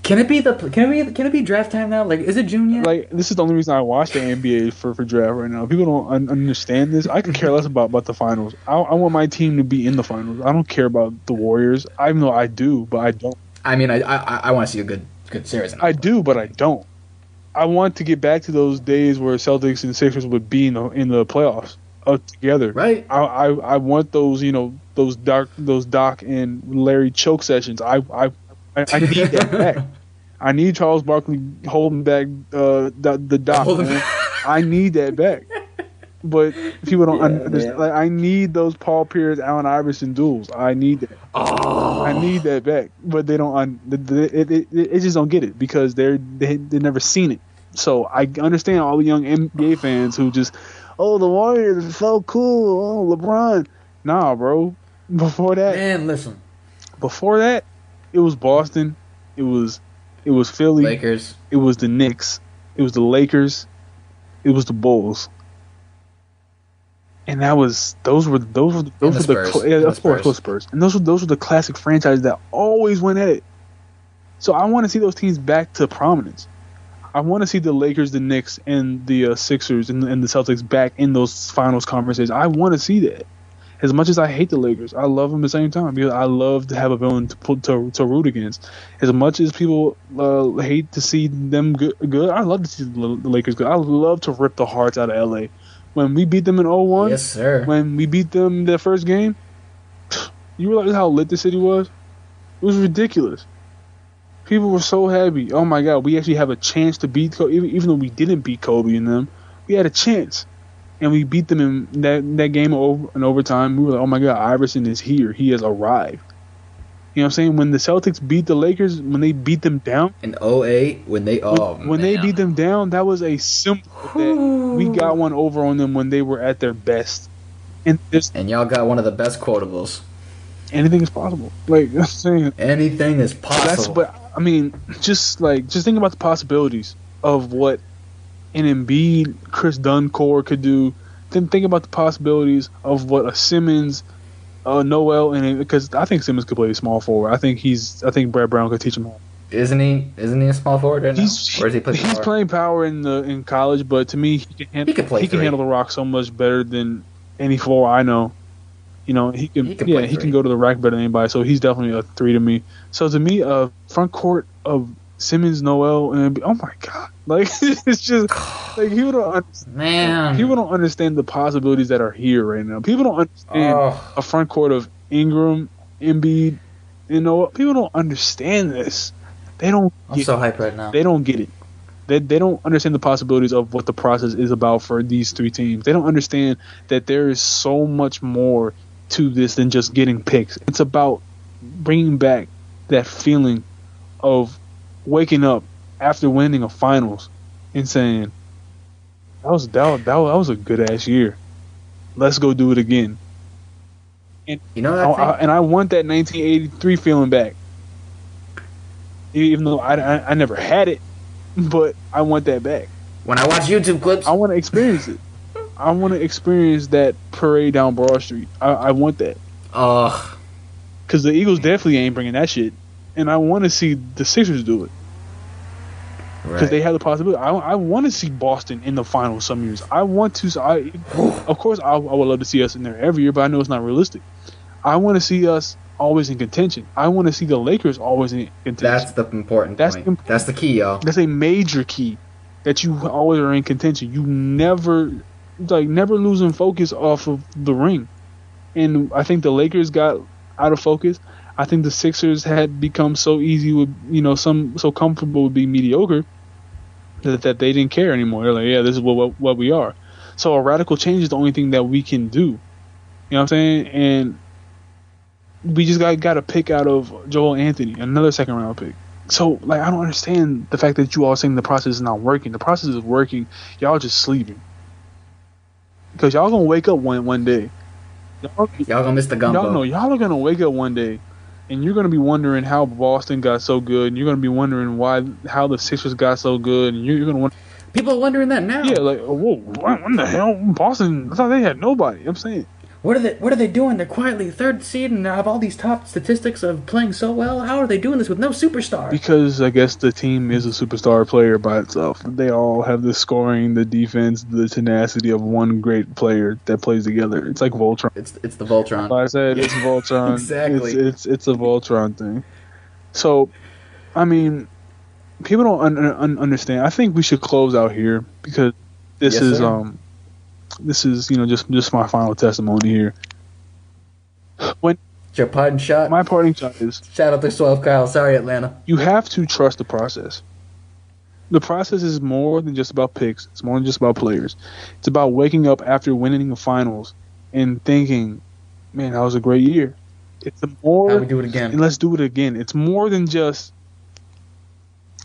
Can it be draft time now? Like, is it June yet? Like, this is the only reason I watch the NBA for draft right now. People don't understand this. I could care less about the finals. I want my team to be in the finals. I don't care about the Warriors. I know I do, but I don't. I mean, I want to see a good series. I do, but I don't. I want to get back to those days where Celtics and Sixers would be in the playoffs together. Right. I want those those Doc and Larry choke sessions. I need that back. I need Charles Barkley holding back the Doc. Man. I need that back. But people don't understand. Like, I need those Paul Pierce, Allen Iverson duels. I need that. Oh. I need that back. But they don't. They just don't get it because they've never seen it. So I understand all the young NBA fans who just, the Warriors are so cool. Oh, LeBron. Nah, bro. Before that, Man, listen. Before that, it was Boston. It was Philly. Lakers. It was the Knicks. It was the Lakers. It was the Bulls. And those were the Spurs. And those were the classic franchises that always went at it. So I want to see those teams back to prominence. I want to see the Lakers, the Knicks, and the Sixers and the Celtics back in those finals conversations. I want to see that. As much as I hate the Lakers, I love them at the same time because I love to have a villain to root against. As much as people hate to see them good, I love to see the Lakers good. I love to rip the hearts out of LA. when we beat them in 0-1, Yes, sir. when we beat them their first game, you realize how lit the city was? It was ridiculous. People were so happy. Oh my God, we actually have a chance to beat Kobe. Even though we didn't beat Kobe and them, we had a chance. And we beat them in that game in overtime. We were like, oh my God, Iverson is here. He has arrived. You know what I'm saying? When the Celtics beat the Lakers, when they beat them down. In 08, when they beat them down, that was a symbol that we got one over on them when they were at their best. And y'all got one of the best quotables. Anything is possible. Like I'm saying, anything is possible. I mean, just think about the possibilities of what an Embiid, Chris Dunn core could do. Then think about the possibilities of what a Simmons, Noel, and because I think Simmons could play small forward. I think Brad Brown could teach him how. Isn't he a small forward right now? Or is he playing He's playing power in college, but to me, he can handle the rock so much better than any four I know. You know, he can go to the rack better than anybody. So he's definitely a 3 to me. So to me, front court of Simmons, Noel, and oh my God, like it's just like people don't understand the possibilities that are here right now. People don't understand a front court of Ingram, Embiid, you know. People don't understand this. They don't. I'm so hyped right now. They don't get it. They don't understand the possibilities of what the process is about for these 3 teams. They don't understand that there is so much more to this than just getting picks. It's about bringing back that feeling of waking up after winning a finals and saying, that was a good ass year. Let's go do it again. And you know I want that 1983 feeling back. Even though I never had it, but I want that back. When I watch YouTube clips, I want to experience it. I want to experience that parade down Broad Street. I want that. Because the Eagles definitely ain't bringing that shit. And I want to see the Sixers do it. Because they have the possibility. I want to see Boston in the finals some years. I want to. Of course, I would love to see us in there every year, but I know it's not realistic. I want to see us always in contention. I want to see the Lakers always in contention. That's the important point. That's the key, y'all. That's a major key. That you always are in contention. You never losing focus off of the ring. And I think the Lakers got out of focus. I think the Sixers had become so easy with, so comfortable with being mediocre that they didn't care anymore. They're like, yeah, this is what we are. So a radical change is the only thing that we can do. You know what I'm saying? And we just got a pick out of Joel Anthony, another second round pick. So, I don't understand the fact that you all saying the process is not working. The process is working. Y'all just sleeping. Because y'all gonna wake up one day. Y'all gonna miss the gumbo. Y'all are gonna wake up one day, and you're gonna be wondering how Boston got so good, and you're gonna be wondering how the Sixers got so good, and you're gonna wonder. People are wondering that now. Yeah, whoa, when the hell Boston? I thought they had nobody. I'm saying. What are they doing? They're quietly 3rd seed and have all these top statistics of playing so well. How are they doing this with no superstar? Because I guess the team is a superstar player by itself. They all have the scoring, the defense, the tenacity of one great player that plays together. It's like Voltron. It's the Voltron. Like I said, it's Voltron. Exactly. It's a Voltron thing. So, I mean, people don't understand. I think we should close out here because this is just my final testimony here. Your parting shot? My parting shot is... Shout out to 12 Kyle. Sorry, Atlanta. You have to trust the process. The process is more than just about picks. It's more than just about players. It's about waking up after winning the finals and thinking, man, that was a great year. It's more... How we do it again? And let's do it again. It's more than just,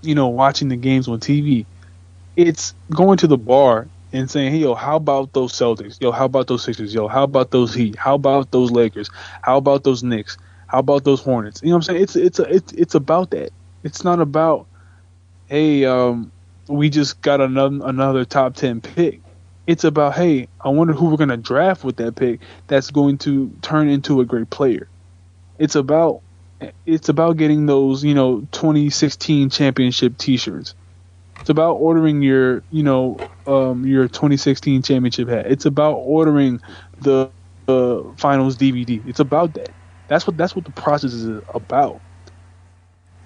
watching the games on TV. It's going to the bar and saying, hey, yo, how about those Celtics? Yo, how about those Sixers? Yo, how about those Heat? How about those Lakers? How about those Knicks? How about those Hornets? You know what I'm saying? It's about that. It's not about, hey, we just got another top 10 pick. It's about, hey, I wonder who we're going to draft with that pick that's going to turn into a great player. It's about getting those, 2016 championship T-shirts. It's about ordering your 2016 championship hat. It's about ordering the finals DVD. It's about that. That's what the process is about.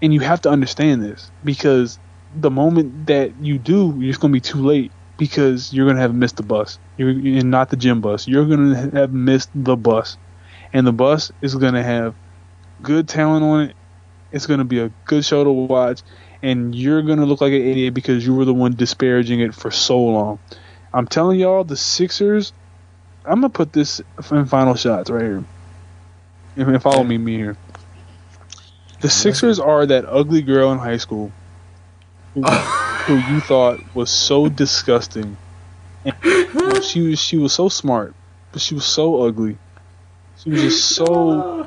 And you have to understand this because the moment that you do, you're just gonna be too late. because you're gonna have missed the bus. You're not the gym bus. You're gonna have missed the bus, and the bus is gonna have good talent on it. It's gonna be a good show to watch, and you're gonna look like an idiot because you were the one disparaging it for so long. I'm telling y'all, the Sixers. I'm gonna put this in final shots right here. And follow me here. The Sixers are that ugly girl in high school who you thought was so disgusting. And she was so smart, but she was so ugly. She was just so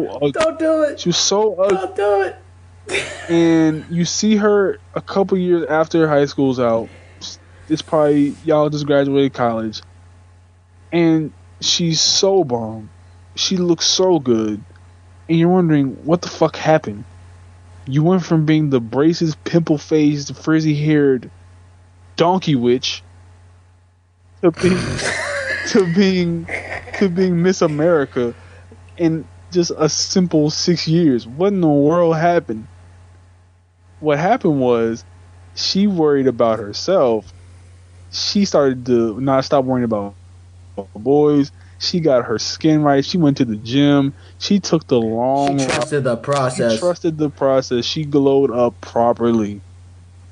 ugly. Don't do it. She was so ugly. Don't do it. And you see her a couple years after high school's out. It's probably y'all just graduated college. And she's so bomb. She looks so good. And you're wondering, what the fuck happened? You went from being the braces, pimple-faced, frizzy-haired donkey witch to being Miss America in just a simple 6 years. What in the world happened? What happened was she worried about herself. She started to not stop worrying about boys. She got her skin right. She went to the gym. She took the long. She trusted the process. She glowed up properly,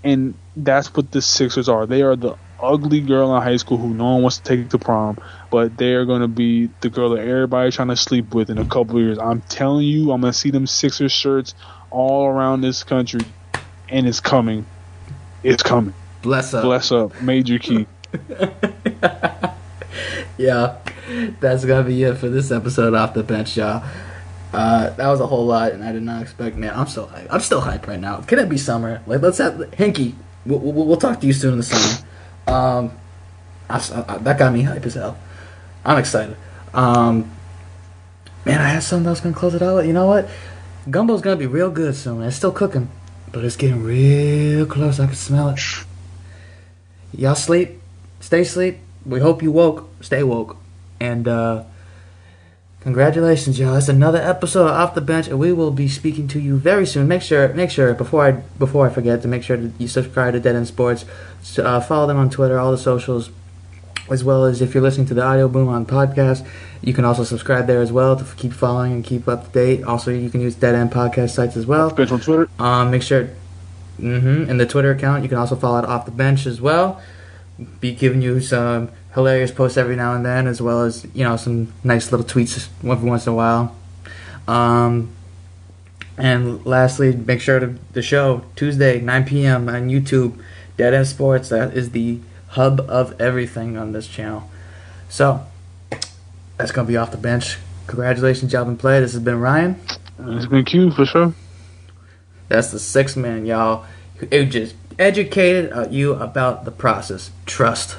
and that's what the Sixers are. They are the ugly girl in high school who no one wants to take to prom, but they are going to be the girl that everybody's trying to sleep with in a couple of years. I'm telling you, I'm going to see them Sixers shirts all around this country, and it's coming. It's coming. Bless up. Bless up. Major key. Yeah, that's gonna be it for this episode Off the Bench, y'all. That was a whole lot, and I did not expect. Man, I'm so hyped. I'm still hyped right now. Can it be summer? Like, let's have Hinky. We'll talk to you soon in the summer. That got me hyped as hell. I'm excited. Man, I had something that was gonna close it out. You know what? Gumbo's gonna be real good soon. It's still cooking, but it's getting real close. I can smell it. Y'all sleep. Stay asleep. We hope you woke. Stay woke. And congratulations, y'all. It's another episode of Off the Bench, and we will be speaking to you very soon. Make sure before I forget to make sure that you subscribe to Dead End Sports. Follow them on Twitter, all the socials, as well as if you're listening to the Audio Boom on podcast, you can also subscribe there as well to keep following and keep up to date. Also, you can use Dead End podcast sites as well. Bench on Twitter. Make sure. In the Twitter account, you can also follow it Off the Bench as well. Be giving you some hilarious posts every now and then, as well as, you know, some nice little tweets every once in a while. And lastly, make sure to the show Tuesday 9 p.m. on YouTube, Dead End Sports. That is the hub of everything on this channel. So that's gonna be Off the Bench. Congratulations, job and play. This has been Ryan. It's been Q for sure. That's the sixth man, y'all. It just educated you about the process. Trust.